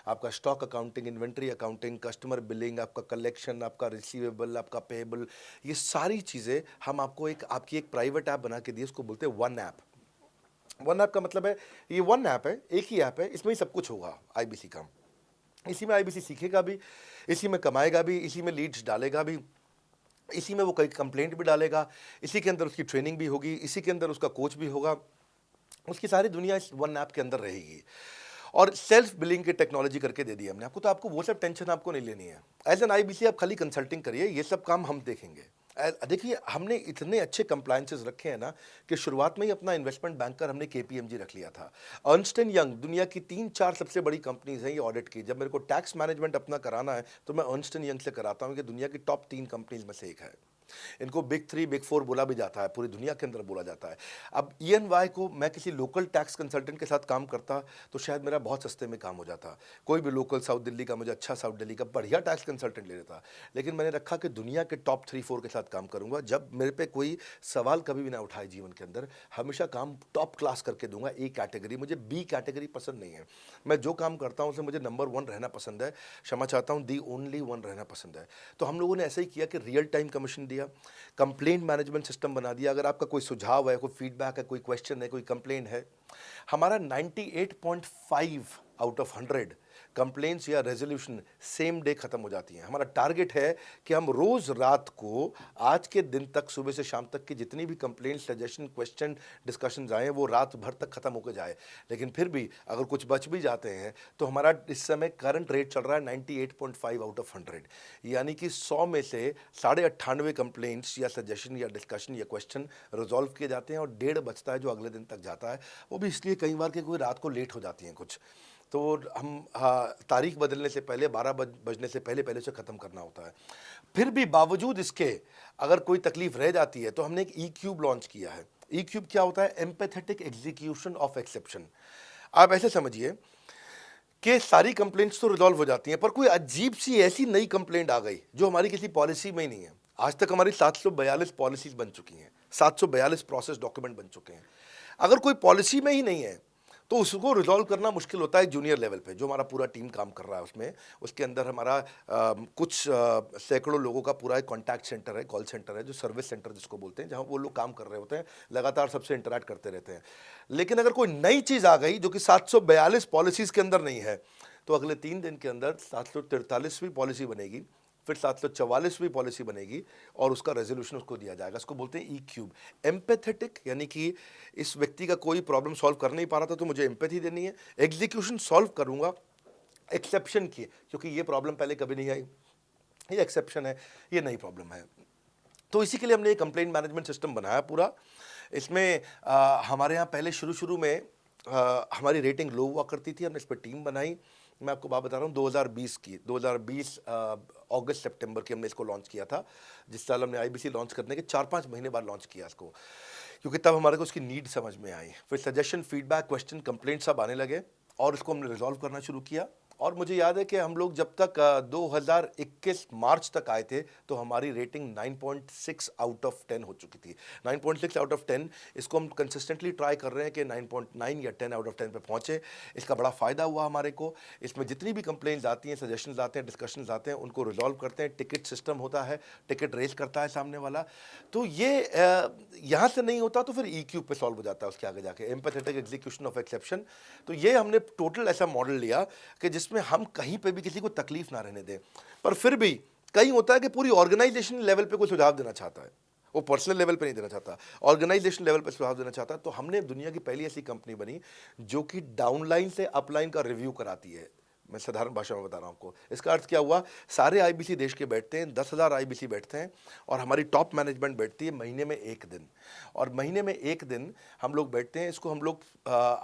आपका stock accounting, inventory accounting, customer billing, आपका कलेक्शन, आपका रिसीवेबल, आपका पेएबल, ये सारी चीज़ें हम आपको आपकी एक प्राइवेट ऐप बना के दिए, उसको बोलते हैं वन ऐप। वन ऐप का मतलब है ये वन ऐप है, एक ही ऐप है, इसमें ही सब कुछ होगा आईबीसी का। इसी में आईबीसी सीखेगा भी, इसी में कमाएगा भी, इसी में लीड्स डालेगा भी, इसी में वो कई कंप्लेंट भी डालेगा, इसी के अंदर उसकी ट्रेनिंग भी होगी, इसी के अंदर उसका कोच भी होगा, उसकी सारी दुनिया इस वन ऐप के अंदर रहेगी। और सेल्फ बिलिंग की टेक्नोलॉजी करके दे दी हमने आपको, तो आपको वो सब टेंशन आपको नहीं लेनी है। एज एन आईबीसी आप खाली कंसल्टिंग करिए, ये सब काम हम देखेंगे। देखिए हमने इतने अच्छे कंप्लायंसेस रखे हैं ना कि शुरुआत में ही अपना इन्वेस्टमेंट बैंकर हमने केपीएमजी रख लिया था। अर्नस्ट एंड यंग दुनिया की 3-4 सबसे बड़ी कंपनीज हैं ये ऑडिट की। जब मेरे को टैक्स मैनेजमेंट अपना कराना है तो मैं अर्नस्ट एंड यंग से कराता हूँ, कि दुनिया की टॉप 3 कंपनीज में से एक है। इनको बिग 3, बिग 4 बोला भी जाता है, पूरी दुनिया के अंदर बोला जाता है। अब EY को मैं किसी लोकल टैक्स कंसल्टेंट के साथ काम करता तो शायद मेरा बहुत सस्ते में काम हो जाता। कोई भी लोकल साउथ दिल्ली का, मुझे अच्छा साउथ दिल्ली का बढ़िया टैक्स कंसल्टेंट ले लेता। लेकिन मैंने रखा कि दुनिया के टॉप 3-4 के साथ काम करूंगा। जब मेरे पे कोई सवाल कभी भी ना उठाए जीवन के अंदर, हमेशा काम टॉप क्लास करके दूंगा। ए कैटेगरी, मुझे बी कैटेगरी पसंद नहीं है। मैं जो काम करता हूँ उसमें मुझे नंबर 1 रहना पसंद है, क्षमा चाहता हूँ, दी ओनली 1 रहना पसंद है। तो हम लोगों ने ऐसा ही किया कि रियल टाइम कमीशन दिया, कंप्लेंट मैनेजमेंट सिस्टम बना दिया। अगर आपका कोई सुझाव है, कोई फीडबैक है, कोई क्वेश्चन है, कोई कंप्लेंट है, हमारा 98.5 आउट ऑफ 100 कंप्लेंट्स या रेजोल्यूशन सेम डे खत्म हो जाती हैं। हमारा टारगेट है कि हम रोज रात को, आज के दिन तक, सुबह से शाम तक की जितनी भी कंप्लेंट, सजेशन, क्वेश्चन, डिस्कशंस आए वो रात भर तक खत्म होकर जाए। लेकिन फिर भी अगर कुछ बच भी जाते हैं तो हमारा इस समय करंट रेट चल रहा है 98.5 आउट ऑफ 100, यानी कि 100 में से 98.5 कंप्लेंट्स या सजेशन या डिस्कशन या क्वेश्चन रिजॉल्व किए जाते हैं, और 1.5 बचता है जो अगले दिन तक जाता है। वो भी इसलिए कई बार कि कोई रात को लेट हो जाती हैं कुछ, तो हम तारीख बदलने से पहले, 12 बजने से पहले पहले उसे ख़त्म करना होता है। फिर भी बावजूद इसके अगर कोई तकलीफ रह जाती है तो हमने एक E-क्यूब लॉन्च किया है। E-क्यूब क्या होता है? Empathetic execution of exception. आप ऐसे समझिए कि सारी कंप्लेंट्स तो रिजॉल्व हो जाती हैं, पर कोई अजीब सी ऐसी नई कंप्लेंट आ गई जो हमारी किसी पॉलिसी में ही नहीं है। आज तक हमारी 742 पॉलिसीज बन चुकी हैं, 742 प्रोसेस डॉक्यूमेंट बन चुके हैं। अगर कोई पॉलिसी में ही नहीं है तो उसको रिजॉल्व करना मुश्किल होता है जूनियर लेवल पे, जो हमारा पूरा टीम काम कर रहा है उसमें। उसके अंदर हमारा कुछ सैकड़ों लोगों का पूरा एक कॉन्टैक्ट सेंटर है, कॉल सेंटर है, जो सर्विस सेंटर जिसको बोलते हैं, जहाँ वो लोग काम कर रहे होते हैं, लगातार सबसे इंटरैक्ट करते रहते हैं। लेकिन अगर कोई नई चीज़ आ गई जो कि 742 पॉलिसीज़ के अंदर नहीं है, तो अगले 3 दिन के अंदर 743वीं पॉलिसी बनेगी, फिर 744वीं पॉलिसी बनेगी, और उसका रेजोल्यूशन उसको दिया जाएगा। इसको बोलते हैं E-क्यूब। एम्पैथेटिक यानी कि इस व्यक्ति का कोई प्रॉब्लम सॉल्व कर नहीं पा रहा था तो मुझे एम्पैथी देनी है। एग्जीक्यूशन सॉल्व करूंगा एक्सेप्शन की, क्योंकि ये प्रॉब्लम पहले कभी नहीं आई, ये एक्सेप्शन है, ये नई प्रॉब्लम है। तो इसी के लिए हमने एक कंप्लेंट मैनेजमेंट सिस्टम बनाया पूरा। इसमें हमारे यहाँ पहले शुरू में हमारी रेटिंग लो हुआ करती थी, हमने इस पर टीम बनाई। मैं आपको बात बता रहा हूँ 2020 अगस्त सितंबर की हमने इसको लॉन्च किया था। जिस साल हमने आईबीसी लॉन्च करने के 4-5 महीने बाद लॉन्च किया इसको, क्योंकि तब हमारे को उसकी नीड समझ में आई। फिर सजेशन, फीडबैक, क्वेश्चन, कंप्लेंट सब आने लगे, और इसको हमने रिजॉल्व करना शुरू किया। और मुझे याद है कि हम लोग जब तक 2021 मार्च तक आए थे तो हमारी रेटिंग 9.6 आउट ऑफ 10 हो चुकी थी। 9.6 आउट ऑफ 10, इसको हम कंसिस्टेंटली ट्राई कर रहे हैं कि 9.9 या 10 आउट ऑफ 10 पे पहुँचे। इसका बड़ा फ़ायदा हुआ हमारे को। इसमें जितनी भी कंप्लेंट्स आती हैं, सजेशंस आते हैं, डिस्कशंस आते हैं, उनको रिजॉल्व करते हैं। टिकट सिस्टम होता है, टिकट रेज करता है सामने वाला। तो ये यहाँ से नहीं होता तो फिर E-क्यूब पे सॉल्व हो जाता है उसके आगे जाके, एम्पैथेटिक एग्जीक्यूशन ऑफ एक्सेप्शन। तो ये हमने टोटल ऐसा मॉडल लिया कि जिसमें हम कहीं पे भी किसी को तकलीफ ना रहने दें। पर फिर भी कहीं होता है कि पूरी ऑर्गेनाइजेशन लेवल पे कोई सुझाव देना चाहता है, वो पर्सनल लेवल पे नहीं देना चाहता, ऑर्गेनाइजेशन लेवल पे सुझाव देना चाहता है। तो हमने दुनिया की पहली ऐसी कंपनी बनी जो कि डाउनलाइन से अपलाइन का रिव्यू कराती है। मैं साधारण भाषा में बता रहा हूँ आपको। इसका अर्थ क्या हुआ? सारे आईबीसी देश के बैठते हैं, 10,000 आईबीसी बैठते हैं, और हमारी टॉप मैनेजमेंट बैठती है महीने में 1 दिन। और महीने में 1 दिन हम लोग बैठते हैं। इसको हम लोग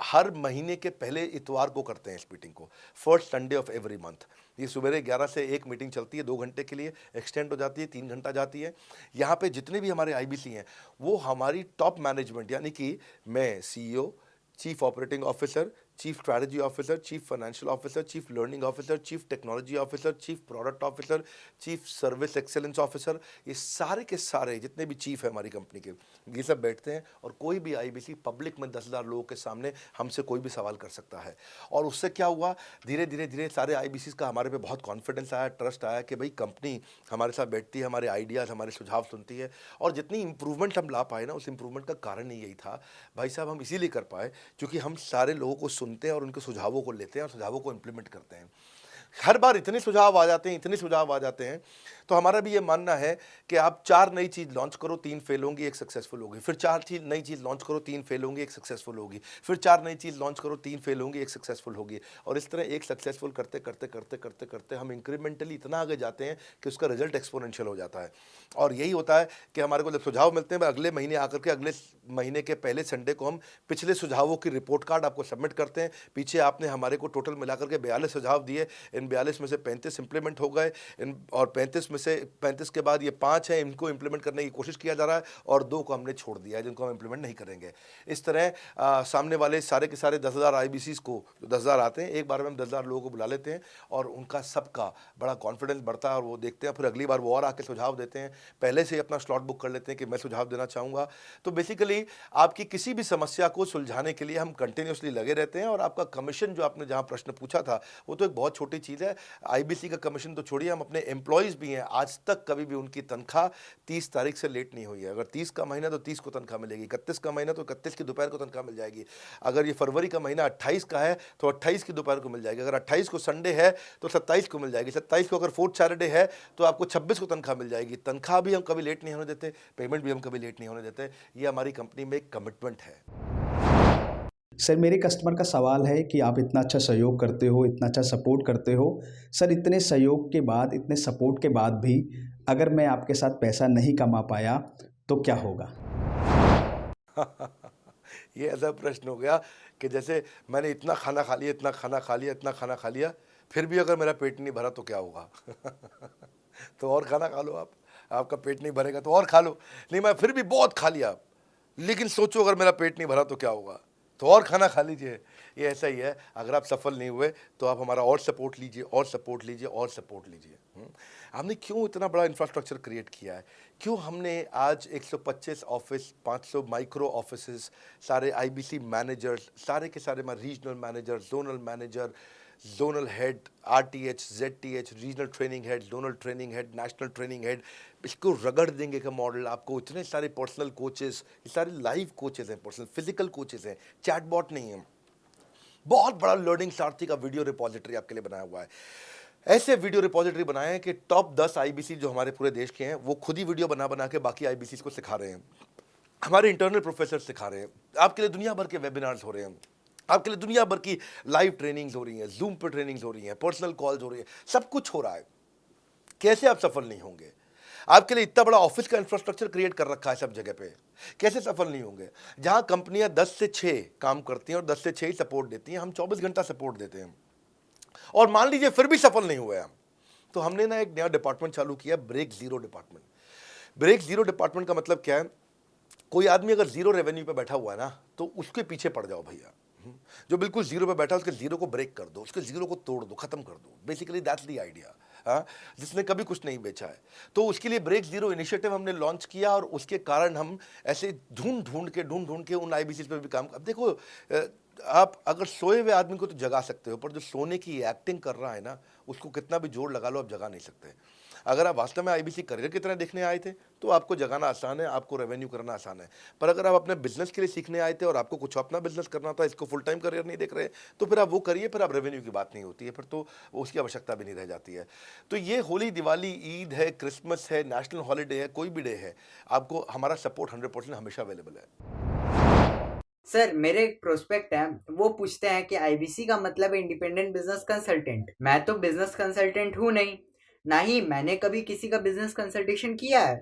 हर महीने के पहले इतवार को करते हैं इस मीटिंग को, first Sunday off every month. ये सुबह 11 से एक मीटिंग चलती है, 2 घंटे के लिए, एक्सटेंड हो जाती है, 3 घंटा जाती है। यहाँ पे जितने भी हमारे आईबीसी हैं वो हमारी टॉप मैनेजमेंट, यानी कि मैं CEO, chief operating officer, chief strategy officer, chief financial officer, chief learning officer, chief technology officer, chief product officer, chief service excellence officer, ये सारे के सारे जितने भी चीफ है हमारी कंपनी के, ये सब बैठते हैं और कोई भी आईबीसी पब्लिक में 10,000 लोगों के सामने हमसे कोई भी सवाल कर सकता है। और उससे क्या हुआ, धीरे धीरे धीरे सारे आईबीसी का हमारे पे बहुत कॉन्फिडेंस आया, ट्रस्ट आया कि भाई कंपनी हमारे साथ बैठती है, हमारे आइडियाज़, हमारे सुझाव सुनती है। और जितनी इंप्रूवमेंट हम ला पाए ना, उस इंप्रूवमेंट का कारण ही यही था भाई साहब, हम इसीलिए कर पाए क्योंकि हम सारे लोगों को सुनते हैं और उनके सुझावों को लेते हैं और सुझावों को इम्प्लीमेंट करते हैं। हर बार इतने सुझाव आ जाते हैं, इतने सुझाव आ जाते हैं, तो हमारा भी ये मानना है कि आप 4 नई चीज़ लॉन्च करो, 3 फेल होंगी, 1 सक्सेसफुल होगी, फिर 4 नई चीज़ लॉन्च करो, 3 फेल होंगी, 1 सक्सेसफुल होगी, फिर 4 नई चीज़ लॉन्च करो, 3 फेल होंगी, 1 सक्सेसफुल होगी। और इस तरह एक सक्सेसफुल करते करते करते करते करते हम इंक्रीमेंटली इतना आगे जाते हैं कि उसका रिजल्ट एक्सपोनेंशियल हो जाता है। और यही होता है कि हमारे को जब सुझाव मिलते हैं, अगले महीने आकर के अगले महीने के पहले संडे को हम पिछले सुझावों की रिपोर्ट कार्ड आपको सबमिट करते हैं। पीछे आपने हमारे को टोटल मिलाकर के 42 सुझाव दिए, इन 42 में से 35 इंप्लीमेंट हो गए, और 35 में से 35 के बाद ये 5 हैं, इनको इंप्लीमेंट करने की कोशिश किया जा रहा है, और 2 को हमने छोड़ दिया है जिनको हम इंप्लीमेंट नहीं करेंगे। इस तरह सामने वाले सारे के सारे 10,000 आईबीसीज को, जो 10,000 आते हैं, एक बार में हम 10,000 लोगों को बुला लेते हैं और उनका सबका बड़ा कॉन्फिडेंस बढ़ता है और वो देखते हैं, फिर अगली बार वो और आके सुझाव देते हैं, पहले से ही अपना स्लॉट बुक कर लेते हैं कि मैं सुझाव देना चाहूँगा। तो बेसिकली आपकी किसी भी समस्या को सुलझाने के लिए हम कंटिन्यूसली लगे रहते हैं। और आपका कमीशन, जो आपने जहाँ प्रश्न पूछा था, वो तो एक बहुत छोटी चीज़ है। आईबीसी का कमीशन तो छोड़िए, हम अपने एम्प्लॉयज़ भी हैं, आज तक कभी भी उनकी तनख्वाह 30 तारीख से लेट नहीं हुई है। अगर 30 का महीना तो 30 को तनख्वाह मिलेगी, 31 का महीना तो 31 की दोपहर को तनख्वाह मिल जाएगी, अगर ये फरवरी का महीना 28 का है तो 28 की दोपहर को मिल जाएगी, अगर 28 को संडे है तो 27 को मिल जाएगी, 27 को अगर फोर्थ सैटरडे है तो आपको 26 को तनख्वाह मिल जाएगी। तनख्वाह भी हम कभी लेट नहीं होने देते, पेमेंट भी हम कभी लेट नहीं होने देते। ये हमारी कंपनी में एक कमिटमेंट है। सर, मेरे कस्टमर का सवाल है कि आप इतना अच्छा सहयोग करते हो, इतना अच्छा सपोर्ट करते हो, सर इतने सहयोग के बाद, इतने सपोर्ट के बाद भी अगर मैं आपके साथ पैसा नहीं कमा पाया तो क्या होगा? ये ऐसा प्रश्न हो गया कि जैसे मैंने इतना खाना खा लिया, इतना खाना खा लिया, इतना खाना खा लिया, फिर भी अगर मेरा पेट नहीं भरा तो क्या होगा? तो और खाना खा लो, आपका पेट नहीं भरेगा तो और खा लो। नहीं, मैं फिर भी बहुत खा लिया, लेकिन सोचो अगर मेरा पेट नहीं भरा तो क्या होगा? तो और खाना खा लीजिए। ये ऐसा ही है, अगर आप सफल नहीं हुए तो आप हमारा और सपोर्ट लीजिए, और सपोर्ट लीजिए, और सपोर्ट लीजिए। हमने क्यों इतना बड़ा इंफ्रास्ट्रक्चर क्रिएट किया है? क्यों हमने आज 125 ऑफिस, 500 माइक्रो ऑफिसेस, सारे आईबीसी मैनेजर्स, सारे के सारे regional manager, zonal manager, zonal head, RTH, ZTH, regional training head, zonal training head, national training head, इसको रगड़ देंगे का मॉडल आपको। इतने सारे पर्सनल कोचेस, ये सारे लाइव कोचेस हैं, पर्सनल फिजिकल कोचेस हैं, चैटबॉट नहीं है। बहुत बड़ा लर्निंग सारथी का वीडियो रिपोजिटरी आपके लिए बनाया हुआ है। ऐसे वीडियो रिपोजिटरी बनाए हैं कि टॉप 10 आईबीसी जो हमारे पूरे देश के हैं, वो खुद ही वीडियो बना बना के बाकी आईबीसी को सिखा रहे हैं। हमारे इंटरनल प्रोफेसर सिखा रहे हैं, आपके लिए दुनिया भर के वेबिनार्स हो रहे हैं, आपके लिए दुनिया भर की लाइव ट्रेनिंग्स हो रही हैं, जूम पर ट्रेनिंग्स हो रही हैं, पर्सनल कॉल्स हो रही है, सब कुछ हो रहा है। कैसे आप सफल नहीं होंगे? आपके लिए इतना बड़ा ऑफिस का इंफ्रास्ट्रक्चर क्रिएट कर रखा है सब जगह पे, कैसे सफल नहीं होंगे? जहां कंपनियां 10 से 6 काम करती हैं और 10 से 6 ही सपोर्ट देती हैं, हम 24 घंटा सपोर्ट देते हैं, और मान लीजिए फिर भी सफल नहीं हुए हम, तो हमने ना एक नया डिपार्टमेंट चालू किया, break zero department. Break zero department का मतलब क्या है? कोई आदमी अगर जीरो रेवेन्यू पे बैठा हुआ है ना, तो उसके पीछे पड़ जाओ भैया। जो बिल्कुल जीरो पे बैठा है, उसके जीरो को ब्रेक कर दो, उसके जीरो को तोड़ दो, खत्म कर दो। Basically that's the idea. हाँ, जिसने कभी कुछ नहीं बेचा है, तो उसके लिए ब्रेक जीरो इनिशिएटिव हमने लॉन्च किया, और उसके कारण हम ऐसे ढूंढ ढूंढ के उन आईबीसी पे भी काम। अब देखो, आप अगर सोए हुए आदमी को तो जगा सकते हो, पर जो सोने की एक्टिंग कर रहा है ना, उसको कितना भी जोर लगा लो, आप जगा नहीं सकते। अगर आप वास्तव में आईबीसी करियर की तरह देखने आए थे तो आपको जगाना आसान है, आपको रेवेन्यू करना आसान है। पर अगर आप अपने बिजनेस के लिए सीखने आए थे और आपको कुछ अपना बिजनेस करना था, इसको फुल टाइम करियर नहीं देख रहे, तो फिर आप वो करिए, फिर आप रेवेन्यू की बात नहीं होती है, फिर तो उसकी आवश्यकता भी नहीं रह जाती है। तो ये होली, दिवाली, ईद है, क्रिसमस है, नेशनल हॉलीडे है, कोई भी डे है, आपको हमारा सपोर्ट 100% हमेशा अवेलेबल है। सर, मेरे एक प्रोस्पेक्ट है, वो पूछते हैं कि आईबीसी का मतलब है इंडिपेंडेंट बिजनेस कंसल्टेंट। मैं तो बिजनेस कंसल्टेंट हूँ नहीं, ना ही मैंने कभी किसी का बिजनेस कंसल्टेशन किया है,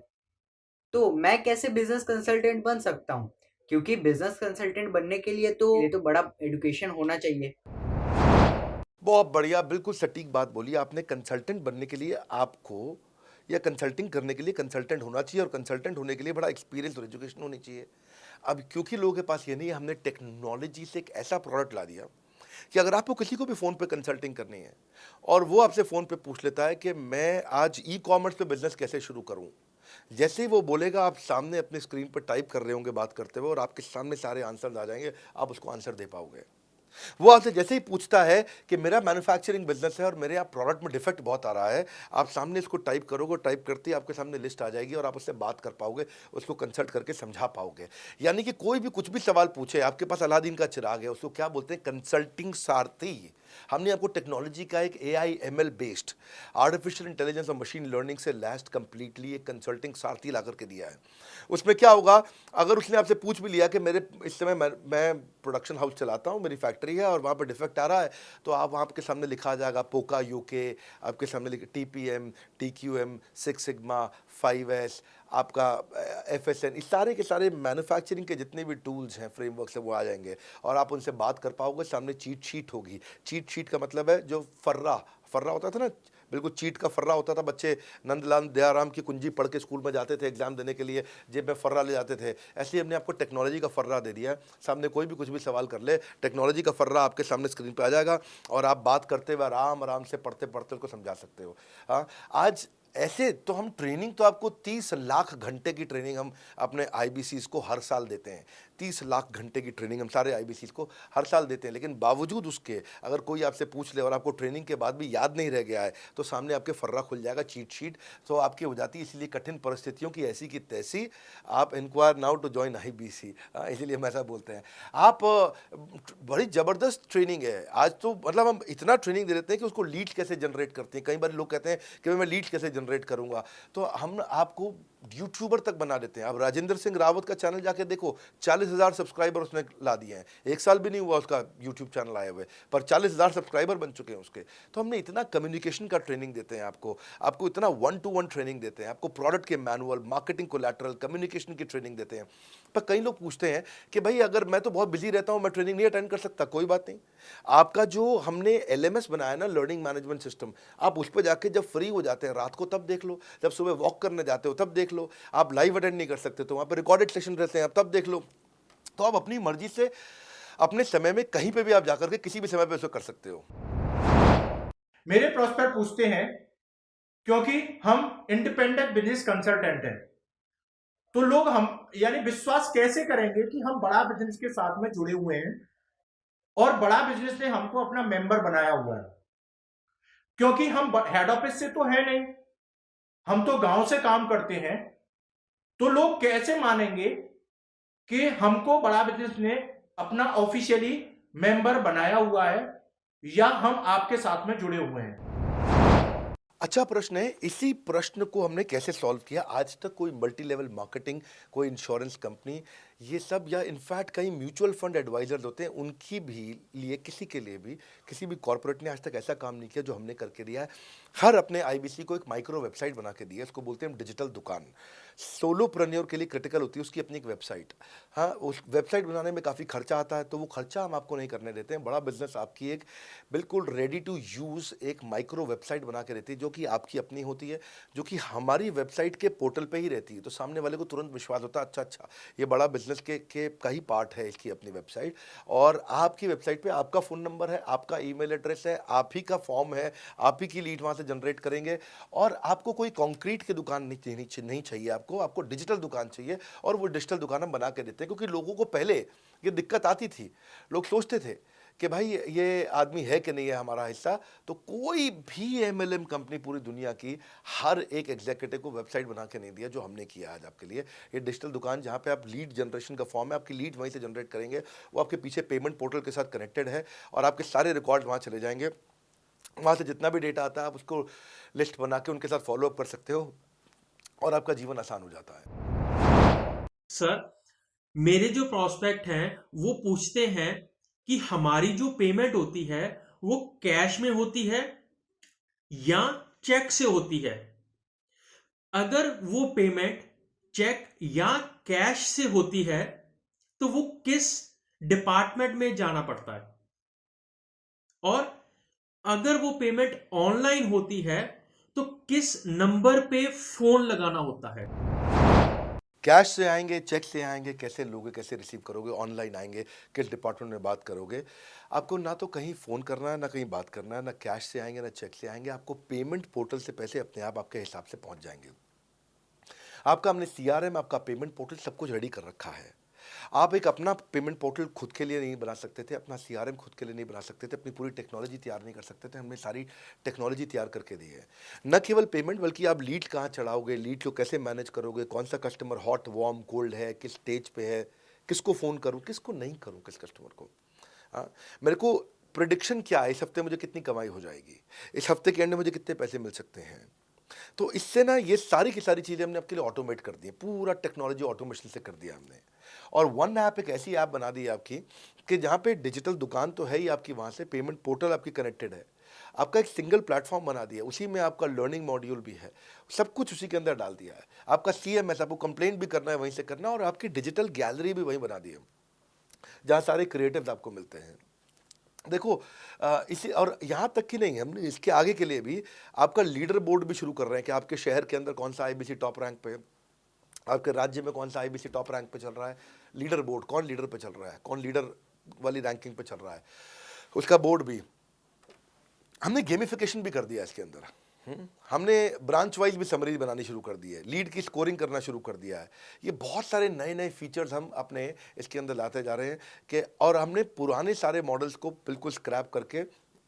तो मैं कैसे बिजनेस कंसल्टेंट बन सकता हूँ? क्योंकि बिजनेस कंसल्टेंट बनने के लिए तो बड़ा एजुकेशन होना चाहिए। बहुत बढ़िया, बिल्कुल सटीक बात बोली आपने। कंसल्टेंट बनने के लिए आपको, या कंसल्टिंग करने के लिए कंसल्टेंट होना चाहिए, और कंसल्टेंट होने के लिए बड़ा एक्सपीरियंस और एजुकेशन होनी चाहिए। अब क्योंकि लोगों के पास ये नहीं है, हमने टेक्नोलॉजी से एक ऐसा प्रोडक्ट ला दिया कि अगर आपको किसी को भी फ़ोन पे कंसल्टिंग करनी है और वो आपसे फ़ोन पे पूछ लेता है कि मैं आज ई-कॉमर्स पे बिज़नेस कैसे शुरू करूं, जैसे ही वो बोलेगा आप सामने अपनी स्क्रीन पर टाइप कर रहे होंगे बात करते हुए और आपके सामने सारे आंसर्स आ जाएंगे, आप उसको आंसर दे पाओगे। वो आपसे जैसे ही पूछता है कि मेरा मैन्युफैक्चरिंग बिजनेस है और मेरे यहाँ प्रोडक्ट में डिफेक्ट बहुत आ रहा है, आप सामने इसको टाइप करोगे, टाइप करते ही आपके सामने लिस्ट आ जाएगी और आप उससे बात कर पाओगे, उसको कंसल्ट करके समझा पाओगे। यानी कि कोई भी कुछ भी सवाल पूछे, आपके पास अलादीन का चिराग है, उसको क्या बोलते हैं, कंसल्टिंग सारथी। हमने आपको टेक्नोलॉजी का एक AI ML based artificial intelligence और मशीन लर्निंग से लैस्ड कंप्लीटली एक कंसल्टिंग सारथी ला करके दिया है। उसमें क्या होगा, अगर उसने आपसे पूछ भी लिया कि मेरे इस समय मैं प्रोडक्शन हाउस चलाता हूँ, मेरी फैक्ट्री है और वहाँ पर डिफेक्ट आ रहा है, तो आप वहाँ के सामने लिखा आ जाएगा पोका UK, आपके सामने TPM, TQM, 6 सिग्मा, 5S, आपका FSN, इस सारे के सारे मैन्युफैक्चरिंग के जितने भी टूल्स हैं, फ्रेमवर्क से वो आ जाएंगे और आप उनसे बात कर पाओगे। सामने चीट शीट होगी। चीट शीट का मतलब है जो फर्रा होता था ना, बिल्कुल चीट का फर्रा होता था। बच्चे नंदलाल दयाराम की कुंजी पढ़ के स्कूल में जाते थे एग्जाम देने के लिए, जेब में फर्रा ले जाते थे। ऐसे ही हमने आपको टेक्नोलॉजी का फर्रा दे दिया है। सामने कोई भी कुछ भी सवाल कर ले, टेक्नोलॉजी का फर्रा आपके सामने स्क्रीन पे आ जाएगा और आप बात करते हुए आराम से पढ़ते पढ़ते उसको समझा सकते हो। हाँ, आज ऐसे तो हम ट्रेनिंग तो आपको 30 लाख घंटे की ट्रेनिंग हम अपने IBCs को हर साल देते हैं। 30 लाख घंटे की ट्रेनिंग हम सारे IBCs को हर साल देते हैं। लेकिन बावजूद उसके अगर कोई आपसे पूछ ले और आपको ट्रेनिंग के बाद भी याद नहीं रह गया है, तो सामने आपके फर्रा खुल जाएगा, चीट शीट तो आपकी हो जाती है। इसलिए कठिन परिस्थितियों की ऐसी की तैसी, आप inquire now to join IBC, इसीलिए हम ऐसा बोलते हैं। आप बड़ी ज़बरदस्त ट्रेनिंग है आज तो, मतलब हम इतना ट्रेनिंग दे देते हैं कि उसको लीड्स कैसे जनरेट करते हैं। कई बार लोग कहते हैं कि मैं लीड्स कैसे जनरेट करूंगा, तो हम आपको यूट्यूबर तक बना देते हैं। अब राजेंद्र सिंह रावत का चैनल जाके देखो, 40,000 सब्सक्राइबर उसने ला दिए हैं। 1 साल भी नहीं हुआ उसका यूट्यूब चैनल आए हुए, पर 40,000 सब्सक्राइबर बन चुके हैं उसके। तो हमने इतना कम्युनिकेशन का ट्रेनिंग देते हैं आपको इतना 1-to-1 ट्रेनिंग देते हैं, आपको प्रोडक्ट के मैनुअल, मार्केटिंग कोलैटरल, कम्युनिकेशन की ट्रेनिंग देते हैं। पर कई लोग पूछते हैं कि भाई अगर मैं तो बहुत बिजी रहता हूँ, मैं ट्रेनिंग नहीं अटेंड कर सकता। कोई बात नहीं, आपका जो हमने LMS बनाया ना, लर्निंग मैनेजमेंट सिस्टम, आप उस पर जाके जब फ्री हो जाते हैं रात को तब देख लो, जब सुबह वॉक करने जाते हो तब देख लो। आप लाइव अटेंड नहीं कर सकते तो वहाँ पर रिकॉर्डेड सेशन रहते हैं, आप तब देख लो। तो आप अपनी मर्जी से अपने समय में कहीं पे भी आप जाकर के किसी भी समय पे उसको कर सकते हो। मेरे प्रोस्पेक्ट पूछते हैं, क्योंकि हम इंडिपेंडेंट बिजनेस कंसल्टेंट हैं, तो लोग हम यानी विश्वास कैसे करेंगे कि हम बड़ा बिजनेस के साथ में जुड़े हुए हैं और बड़ा बिजनेस ने हमको अपना मेंबर बनाया हुआ है। क्योंकि हम हेड ऑफिस से तो है नहीं, हम तो गांव से काम करते हैं, तो लोग कैसे मानेंगे कि हमको बड़ा बिजनेस ने अपना ऑफिशियली मेंबर बनाया हुआ है या हम आपके साथ में जुड़े हुए हैं। अच्छा प्रश्न है। इसी प्रश्न को हमने कैसे सॉल्व किया, आज तक कोई मल्टी लेवल मार्केटिंग, कोई इंश्योरेंस कंपनी, ये सब, या इनफैक्ट कई म्यूचुअल फंड एडवाइजर्स होते हैं, उनकी भी लिए किसी के लिए भी किसी भी कॉर्पोरेट ने आज तक ऐसा काम नहीं किया जो हमने करके दिया है। हर अपने IBC को एक माइक्रो वेबसाइट बना के दी है, इसको बोलते हैं डिजिटल दुकान। सोलोप्रेन्योर के लिए क्रिटिकल होती है उसकी अपनी एक वेबसाइट। हाँ, उस वेबसाइट बनाने में काफ़ी खर्चा आता है, तो वो खर्चा हम आपको नहीं करने देते हैं। बड़ा बिजनेस आपकी एक बिल्कुल रेडी टू यूज़ एक माइक्रो वेबसाइट बना के रहती है, जो कि आपकी अपनी होती है, जो कि हमारी वेबसाइट के पोर्टल पे ही रहती है। तो सामने वाले को तुरंत विश्वास होता है, अच्छा ये बड़ा बिजनेस के का ही पार्ट है इसकी अपनी वेबसाइट। और आपकी वेबसाइट पे आपका फ़ोन नंबर है, आपका ईमेल एड्रेस है, आप ही का फॉर्म है, आप ही की लीड वहाँ से जनरेट करेंगे। और आपको कोई कॉन्क्रीट की दुकान नहीं चाहिए, आपको डिजिटल दुकान चाहिए। और वो डिजिटल दुकान हम बना के देते हैं, क्योंकि लोगों को पहले ये दिक्कत आती थी, लोग सोचते थे कि भाई ये आदमी है कि नहीं है हमारा हिस्सा। तो कोई भी MLM कंपनी पूरी दुनिया की हर एक एग्जीक्यूटिव को वेबसाइट बना के नहीं दिया जो हमने किया आज आपके लिए। ये डिजिटल दुकान जहाँ पे आप लीड जनरेशन का फॉर्म है, आपकी लीड वहीं से जनरेट करेंगे, वो आपके पीछे पेमेंट पोर्टल के साथ कनेक्टेड है और आपके सारे रिकॉर्ड वहाँ चले जाएंगे। वहाँ से जितना भी डेटा आता है आप उसको लिस्ट बना के उनके साथ फॉलोअप कर सकते हो और आपका जीवन आसान हो जाता है। सर, मेरे जो प्रोस्पेक्ट हैं वो पूछते हैं कि हमारी जो पेमेंट होती है वो कैश में होती है या चेक से होती है। अगर वो पेमेंट चेक या कैश से होती है तो वो किस डिपार्टमेंट में जाना पड़ता है, और अगर वो पेमेंट ऑनलाइन होती है तो किस नंबर पे फोन लगाना होता है। कैश से आएंगे, चेक से आएंगे, कैसे लोगे, कैसे रिसीव करोगे, ऑनलाइन आएंगे, किस डिपार्टमेंट में बात करोगे। आपको ना तो कहीं फ़ोन करना है, ना कहीं बात करना है, ना कैश से आएंगे, ना चेक से आएंगे। आपको पेमेंट पोर्टल से पैसे अपने आप आपके हिसाब से पहुंच जाएंगे। आपका हमने CRM, आपका पेमेंट पोर्टल सब कुछ रेडी कर रखा है। आप एक अपना पेमेंट पोर्टल खुद के लिए नहीं बना सकते थे, अपना CRM खुद के लिए नहीं बना सकते थे, अपनी पूरी टेक्नोलॉजी तैयार नहीं कर सकते थे। हमने सारी टेक्नोलॉजी तैयार करके दी है। न केवल पेमेंट, बल्कि आप लीड कहाँ चढ़ाओगे, लीड को कैसे मैनेज करोगे, कौन सा कस्टमर हॉट, वार्म, कोल्ड है, किस स्टेज पे है, किसको फ़ोन करूँ, किसको नहीं करूँ, किस कस्टमर को। हाँ, मेरे को प्रिडिक्शन क्या है, इस हफ्ते मुझे कितनी कमाई हो जाएगी, इस हफ्ते के एंड में मुझे कितने पैसे मिल सकते हैं। तो इससे ना ये सारी की सारी चीज़ें हमने आपके लिए ऑटोमेट कर दी है, पूरा टेक्नोलॉजी ऑटोमेशन से कर दिया हमने। और वन ऐप एक ऐसी ऐप बना दी है आपकी कि जहाँ पे डिजिटल दुकान तो है ही आपकी, वहाँ से पेमेंट पोर्टल आपकी कनेक्टेड है, आपका एक सिंगल प्लेटफॉर्म बना दिया, उसी में आपका लर्निंग मॉड्यूल भी है, सब कुछ उसी के अंदर डाल दिया है। आपका CMS, आपको कंप्लेंट भी करना है वहीं से करना है, और आपकी डिजिटल गैलरी भी वहीं बना दी है, जहाँ सारे क्रिएटिव्स आपको मिलते हैं। देखो इसी, और यहाँ तक कि नहीं, हमने इसके आगे के लिए भी आपका लीडर बोर्ड भी शुरू कर रहे हैं कि आपके शहर के अंदर कौन सा IBC टॉप रैंक पे, आपके राज्य में कौन सा IBC टॉप रैंक पे चल रहा है, लीडर बोर्ड कौन लीडर पे चल रहा है, कौन लीडर वाली रैंकिंग पे चल रहा है, उसका बोर्ड भी। हमने गेमिफिकेशन भी कर दिया इसके अंदर। हमने ब्रांच वाइज भी समरी बनानी शुरू कर दी है, लीड की स्कोरिंग करना शुरू कर दिया है। ये बहुत सारे नए नए फीचर्स हम अपने इसके अंदर लाते जा रहे हैं कि, और हमने पुराने सारे मॉडल्स को बिल्कुल स्क्रैप करके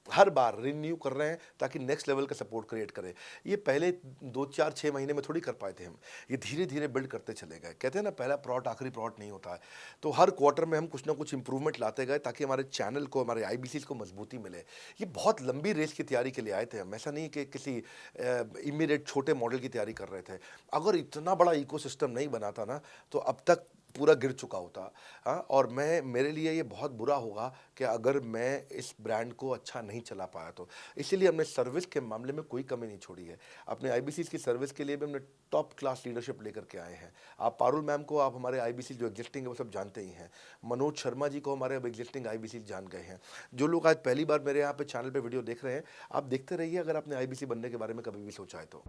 हर बार रिन्यू कर रहे हैं ताकि नेक्स्ट लेवल का सपोर्ट क्रिएट करें। ये पहले 2-4-6 महीने में थोड़ी कर पाए थे हम, ये धीरे धीरे बिल्ड करते चले गए। कहते हैं ना, पहला प्लॉट आखिरी प्लॉट नहीं होता है। तो हर क्वार्टर में हम कुछ ना कुछ इंप्रूवमेंट लाते गए ताकि हमारे चैनल को, हमारे IBCs को मजबूती मिले। ये बहुत लंबी रेस की तैयारी के लिए आए थे हम, ऐसा नहीं कि किसी इमीडिएट छोटे मॉडल की तैयारी कर रहे थे। अगर इतना बड़ा इकोसिस्टम नहीं बनाता ना तो अब तक पूरा गिर चुका होता। हाँ, और मेरे लिए ये बहुत बुरा होगा कि अगर मैं इस ब्रांड को अच्छा नहीं चला पाया तो। इसीलिए हमने सर्विस के मामले में कोई कमी नहीं छोड़ी है। अपने IBCs की सर्विस के लिए भी हमने टॉप क्लास लीडरशिप लेकर के आए हैं। आप पारुल मैम को, आप हमारे IBC जो एग्जिस्टिंग है वो सब जानते ही हैं। मनोज शर्मा जी को हमारे अब एग्जिस्टिंग IBC जान गए हैं। जो लोग आज पहली बार मेरे यहाँ पे चैनल पे वीडियो देख रहे हैं, आप देखते रहिए अगर आपने IBC बनने के बारे में कभी भी सोचा है तो।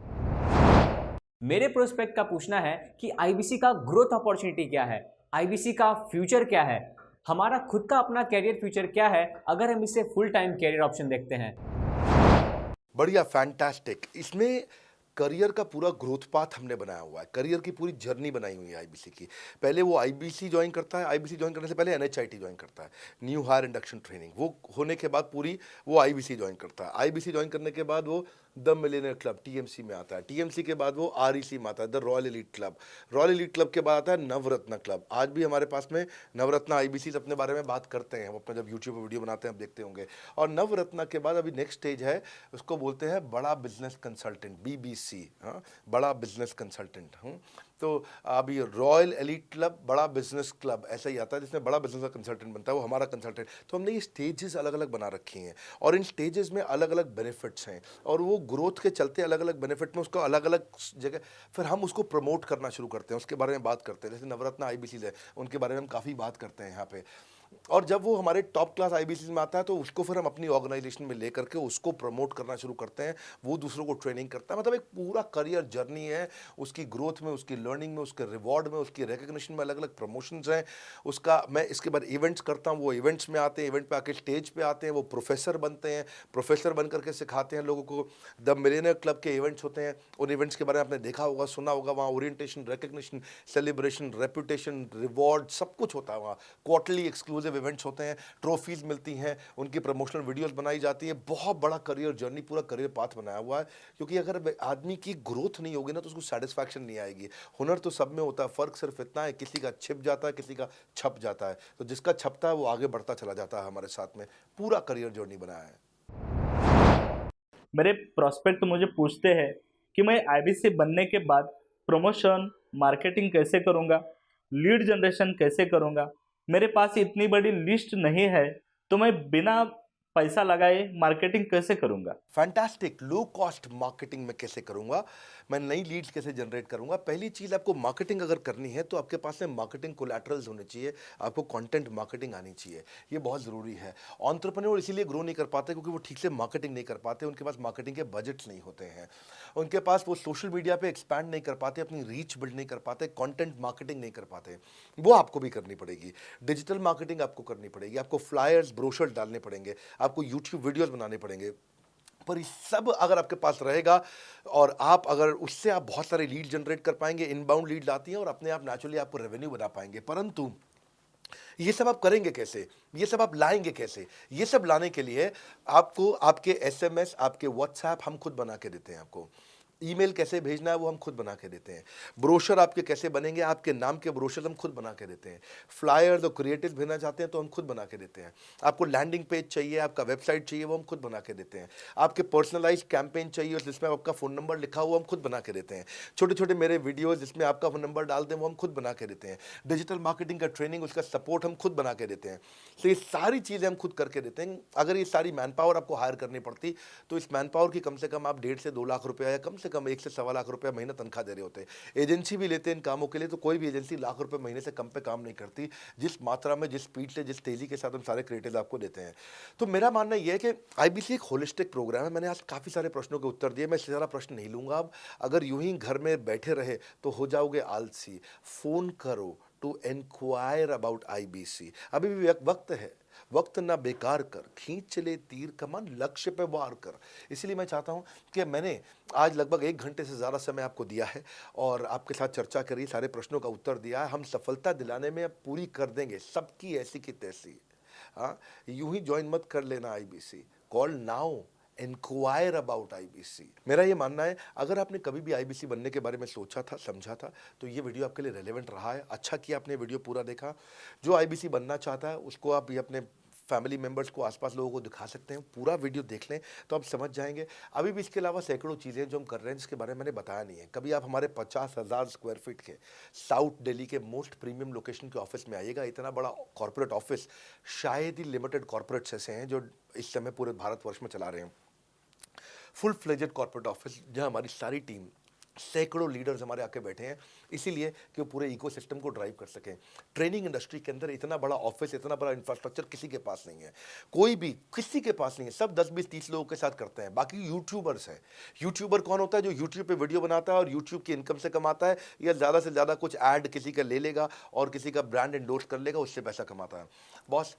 मेरे प्रोस्पेक्ट का पूछना है कि IBC का ग्रोथ अपॉर्चुनिटी क्या है, IBC का फ्यूचर क्या है, हमारा खुद का अपना कैरियर फ्यूचर क्या है अगर हम इसे फुल टाइम कैरियर ऑप्शन देखते हैं। बढ़िया, फैंटास्टिक। इसमें करियर का पूरा ग्रोथ पाथ हमने बनाया हुआ है, करियर की पूरी जर्नी बनाई हुई है IBC की। पहले वो IBC ज्वाइन करता है, IBC ज्वाइन करने से पहले NHIT ज्वाइन करता है, न्यू हायर इंडक्शन ट्रेनिंग। वो होने के बाद पूरी वो IBC ज्वाइन करता है। IBC ज्वाइन करने के बाद वो द मिलेनियर क्लब TMC में आता है। TMC के बाद वो REC में आता है, the royal elite club. Royal elite club के बाद आता है नवरत्न क्लब। आज भी हमारे पास में नवरत्न IBCs अपने बारे में बात करते हैं, हम अपना जब यूट्यूब पर वीडियो बनाते हैं आप देखते होंगे। और नवरत्न के बाद अभी नेक्स्ट स्टेज है, उसको बोलते हैं बड़ा बिजनेस कंसल्टेंट, BBC। हाँ, बड़ा बिजनेस कंसल्टेंट। तो अभी रॉयल एलीट क्लब, बड़ा बिजनेस क्लब, ऐसा ही आता है जिसमें बड़ा बिजनेस का कंसल्टेंट बनता है, वो हमारा कंसल्टेंट। तो हमने ये स्टेजेस अलग अलग बना रखी हैं और इन स्टेजेस में अलग अलग बेनिफिट्स हैं, और वो ग्रोथ के चलते अलग अलग बेनिफिट में उसको अलग अलग जगह फिर हम उसको प्रमोट करना शुरू करते हैं, उसके बारे में बात करते हैं। जैसे नवरत्न IBCs है, उनके बारे में हम काफ़ी बात करते हैं यहाँ पे। और जब वो हमारे टॉप क्लास IBCs में आता है तो उसको फिर हम अपनी ऑर्गेनाइजेशन में लेकर के उसको प्रमोट करना शुरू करते हैं, वो दूसरों को ट्रेनिंग करता है। मतलब एक पूरा करियर जर्नी है, उसकी ग्रोथ में, उसकी लर्निंग में, उसके रिवॉर्ड में, उसकी रिकग्निशन में अलग अलग प्रमोशंस हैं उसका। मैं इसके बाद इवेंट्स करता हूँ, वो इवेंट्स में आते हैं, इवेंट पे आके स्टेज पे आते हैं, वो प्रोफेसर बनते हैं, प्रोफेसर बन करके सिखाते हैं लोगों को। द मिलेनियर क्लब के इवेंट्स होते हैं, उन इवेंट्स के बारे में आपने देखा होगा, सुना होगा। वहाँ orientation, recognition, celebration, reputation, reward सब कुछ होता है वहाँ। क्वार्टरली एक्सक्लूसिव इवेंट्स होते हैं, ट्रॉफीज मिलती हैं, उनकी प्रमोशनल वीडियोस बनाई जाती है। बहुत बड़ा करियर जर्नी, पूरा करियर पाथ बनाया हुआ है। क्योंकि अगर आदमी की ग्रोथ नहीं होगी ना तो उसको सेटिस्फैक्शन नहीं आएगी। हुनर तो सब में होता है, फ़र्क सिर्फ इतना है किसी का छिप जाता है, किसी का छप जाता है। तो जिसका छपता है वो आगे बढ़ता चला जाता है। हमारे साथ में पूरा करियर जर्नी बनाया है। मेरे प्रोस्पेक्ट मुझे पूछते हैं कि मैं IBC बनने के बाद प्रमोशन, मार्केटिंग कैसे करूँगा, लीड जनरेशन कैसे करूँगा। मेरे पास इतनी बड़ी लिस्ट नहीं है, तो मैं बिना पैसा लगाए मार्केटिंग कैसे करूंगा? फैंटास्टिक। लो कॉस्ट मार्केटिंग में कैसे करूंगा, मैं नई लीड्स कैसे जनरेट करूंगा। पहली चीज़, आपको मार्केटिंग अगर करनी है तो आपके पास में मार्केटिंग कोलैटरल्स होने चाहिए, आपको कंटेंट मार्केटिंग आनी चाहिए, ये बहुत ज़रूरी है। एंटरप्रेन्योर इसीलिए ग्रो नहीं कर पाते क्योंकि वो ठीक से मार्केटिंग नहीं कर पाते, उनके पास मार्केटिंग के बजट्स नहीं होते हैं, उनके पास वो सोशल मीडिया पे एक्सपैंड नहीं कर पाते, अपनी रीच बिल्ड नहीं कर पाते, कंटेंट मार्केटिंग नहीं कर पाते। वो आपको भी करनी पड़ेगी। डिजिटल मार्केटिंग आपको करनी पड़ेगी, आपको फ्लायर्स ब्रोशर्स डालने पड़ेंगे, आपको यूट्यूब वीडियोस बनाने पड़ेंगे। पर ये सब अगर आपके पास रहेगा और आप अगर उससे आप बहुत सारे लीड जनरेट कर पाएंगे, इनबाउंड लीड आती हैं और अपने आप नेचुरली आपको रेवेन्यू बना पाएंगे। परंतु ये सब आप करेंगे कैसे, ये सब आप लाएंगे कैसे? ये सब लाने के लिए आपको आपके SMS, आपके व्हाट्सएप हम खुद बना के देते हैं। आपको ईमेल कैसे भेजना है वो हम खुद बना के देते हैं। ब्रोशर आपके कैसे बनेंगे, आपके नाम के ब्रोशर हम खुद बना के देते हैं। फ्लायर्स और क्रिएटिव भेजना चाहते हैं तो हम खुद बना के देते हैं। आपको लैंडिंग पेज चाहिए, आपका वेबसाइट चाहिए, वो हम खुद बना के देते हैं। आपके पर्सनलाइज कैंपेन चाहिए जिसमें आपका फ़ोन नंबर लिखा हुआ, हम खुद बना के देते हैं। छोटे छोटे मेरे वीडियोज़ जिसमें आपका फ़ोन नंबर डाल दें वो हम खुद बना के देते हैं। डिजिटल मार्केटिंग का ट्रेनिंग, उसका सपोर्ट हम खुद बना के देते हैं। तो ये सारी चीज़ें हम खुद करके देते हैं। अगर ये सारी मैन पावर आपको हायर करनी पड़ती तो इस मैन पावर की कम से कम आप 1.5 से 2 लाख रुपया या कम से कम 1 से 1.25 लाख रुपया महीना तनख्वाह दे रहे होते हैं। एजेंसी भी लेते हैं इन कामों के लिए, तो कोई भी एजेंसी लाख रुपए महीने से कम पे काम नहीं करती, जिस मात्रा में, जिस स्पीड से, जिस तेजी के साथ हम सारे क्रिएटिव आपको देते हैं। तो मेरा मानना यह है कि IBC एक होलिस्टिक प्रोग्राम है। मैंने आज काफ़ी सारे प्रश्नों के उत्तर दिए, मैं इससे ज़्यादा प्रश्न नहीं लूँगा अब। अगर यूं ही घर में बैठे रहे तो हो जाओगे आलसी। फ़ोन करो टू इंक्वायर अबाउट IBC। अभी भी वक्त है, वक्त ना बेकार कर, खींच चले तीर कमान, लक्ष्य पे वार कर। इसलिए मैं चाहता हूँ कि मैंने आज लगभग 1 घंटे से ज़्यादा समय आपको दिया है और आपके साथ चर्चा करी, सारे प्रश्नों का उत्तर दिया है। हम सफलता दिलाने में अब पूरी कर देंगे सबकी ऐसी की तैसी। हाँ, यूं ही ज्वाइन मत कर लेना IBC, call now, inquire about IBC। मेरा ये मानना है, अगर आपने कभी भी IBC बनने के बारे में सोचा था, समझा था, तो ये वीडियो आपके लिए रेलेवेंट रहा है। अच्छा किया आपने वीडियो पूरा देखा। जो IBC बनना चाहता है उसको आप ये अपने फैमिली मेम्बर्स को, आसपास लोगों को दिखा सकते हैं। पूरा वीडियो देख लें तो आप समझ जाएंगे। अभी भी इसके अलावा सैकड़ों चीज़ें जो हम कर रहे हैं जिसके बारे में मैंने बताया नहीं है। कभी आप हमारे 50,000 स्क्वायर फीट के साउथ दिल्ली के मोस्ट प्रीमियम लोकेशन के ऑफिस में आइएगा। इतना बड़ा कॉर्पोरेट ऑफिस शायद ही लिमिटेड कॉर्पोरेट्स ऐसे हैं जो इस समय पूरे भारतवर्ष में चला रहे हैं। फुल फ्लेजेड कॉर्पोरेट ऑफिस जहाँ हमारी सारी टीम, सैकड़ों लीडर्स हमारे आके बैठे हैं, इसीलिए कि वो पूरे इकोसिस्टम को ड्राइव कर सकें। ट्रेनिंग इंडस्ट्री के अंदर इतना बड़ा ऑफिस, इतना बड़ा इंफ्रास्ट्रक्चर किसी के पास नहीं है, कोई भी किसी के पास नहीं है। सब 10, 20, 30 लोगों के साथ करते हैं। बाकी यूट्यूबर्स हैं। यूट्यूबर कौन होता है? जो यूट्यूब पे वीडियो बनाता है और यूट्यूब की इनकम से कमाता है, या ज़्यादा से ज़्यादा कुछ ऐड किसी का ले लेगा और किसी का ब्रांड एंडोर्स कर लेगा, उससे पैसा कमाता है। बॉस,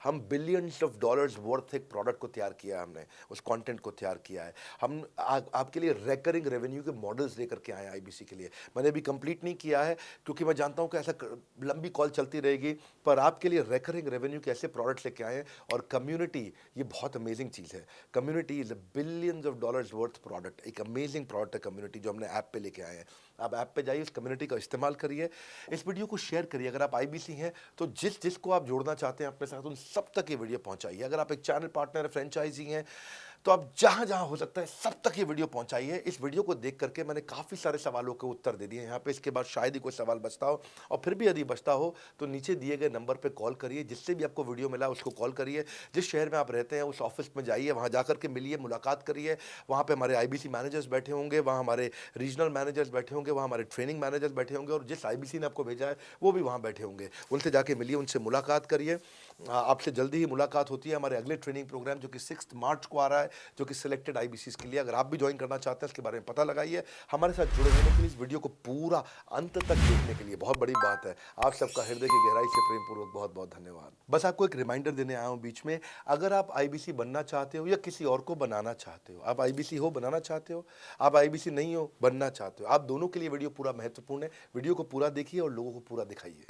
हम बिलियंस ऑफ डॉलर्स वर्थ एक प्रोडक्ट को तैयार किया है हमने, उस कंटेंट को तैयार किया है। हम आपके लिए रेकरिंग रेवेन्यू के मॉडल्स लेकर के आए हैं IBC के लिए। मैंने अभी कंप्लीट नहीं किया है क्योंकि मैं जानता हूं कि ऐसा लंबी कॉल चलती रहेगी, पर आपके लिए रेकरिंग रेवेन्यू के ऐसे प्रोडक्ट्स लेके आए हैं। और कम्युनिटी, ये बहुत अमेजिंग चीज़ है। Community is a billions of dollars worth product. एक अमेजिंग प्रोडक्ट है कम्युनिटी, जो हमने ऐप पे लेके आए हैं। आप ऐप पे जाइए, उस कम्युनिटी का इस्तेमाल करिए, इस वीडियो को शेयर करिए। अगर आप IBC हैं तो जिसको आप जोड़ना चाहते हैं अपने साथ, उन सब तक ये वीडियो पहुंचाइए। अगर आप एक चैनल पार्टनर, फ्रेंचाइजी हैं, तो आप जहां जहां हो सकता है सब तक ये वीडियो पहुंचाइए। इस वीडियो को देख करके मैंने काफ़ी सारे सवालों के उत्तर दे दिए यहाँ पे। इसके बाद शायद ही कोई सवाल बचता हो, और फिर भी यदि बचता हो तो नीचे दिए गए नंबर पे कॉल करिए। जिससे भी आपको वीडियो मिला उसको कॉल करिए। जिस शहर में आप रहते हैं उस ऑफिस में जाइए, वहाँ जा करके मिलिए, मुलाकात करिए। वहाँ पर हमारे IBC मैनेजर्स बैठे होंगे, वहाँ हमारे रीजनल मैनेजर्स बैठे होंगे, वहाँ हमारे ट्रेनिंग मैनेजर्स बैठे होंगे, और जिस IBC ने आपको भेजा है वो भी वहाँ बैठे होंगे। उनसे जाके मिलिए, उनसे मुलाकात करिए। आपसे जल्दी ही मुलाकात होती है। हमारे अगले ट्रेनिंग प्रोग्राम जो कि 6 मार्च को आ रहा है, जो कि सिलेक्टेड IBCs के लिए, अगर आप भी ज्वाइन करना चाहते हैं इसके बारे में पता लगाइए। हमारे साथ जुड़े रहने के लिए, इस वीडियो को पूरा अंत तक देखने के लिए बहुत बड़ी बात है। आप सबका हृदय की गहराई से प्रेम पूर्वक बहुत बहुत धन्यवाद। बस आपको एक रिमाइंडर देने आया हूँ बीच में, अगर आप IBC बनना चाहते हो या किसी और को बनाना चाहते हो, आप IBC हो, बनाना चाहते हो, आप IBC नहीं हो, बनना चाहते हो, आप दोनों के लिए वीडियो पूरा महत्वपूर्ण है। वीडियो को पूरा देखिए और लोगों को पूरा दिखाइए।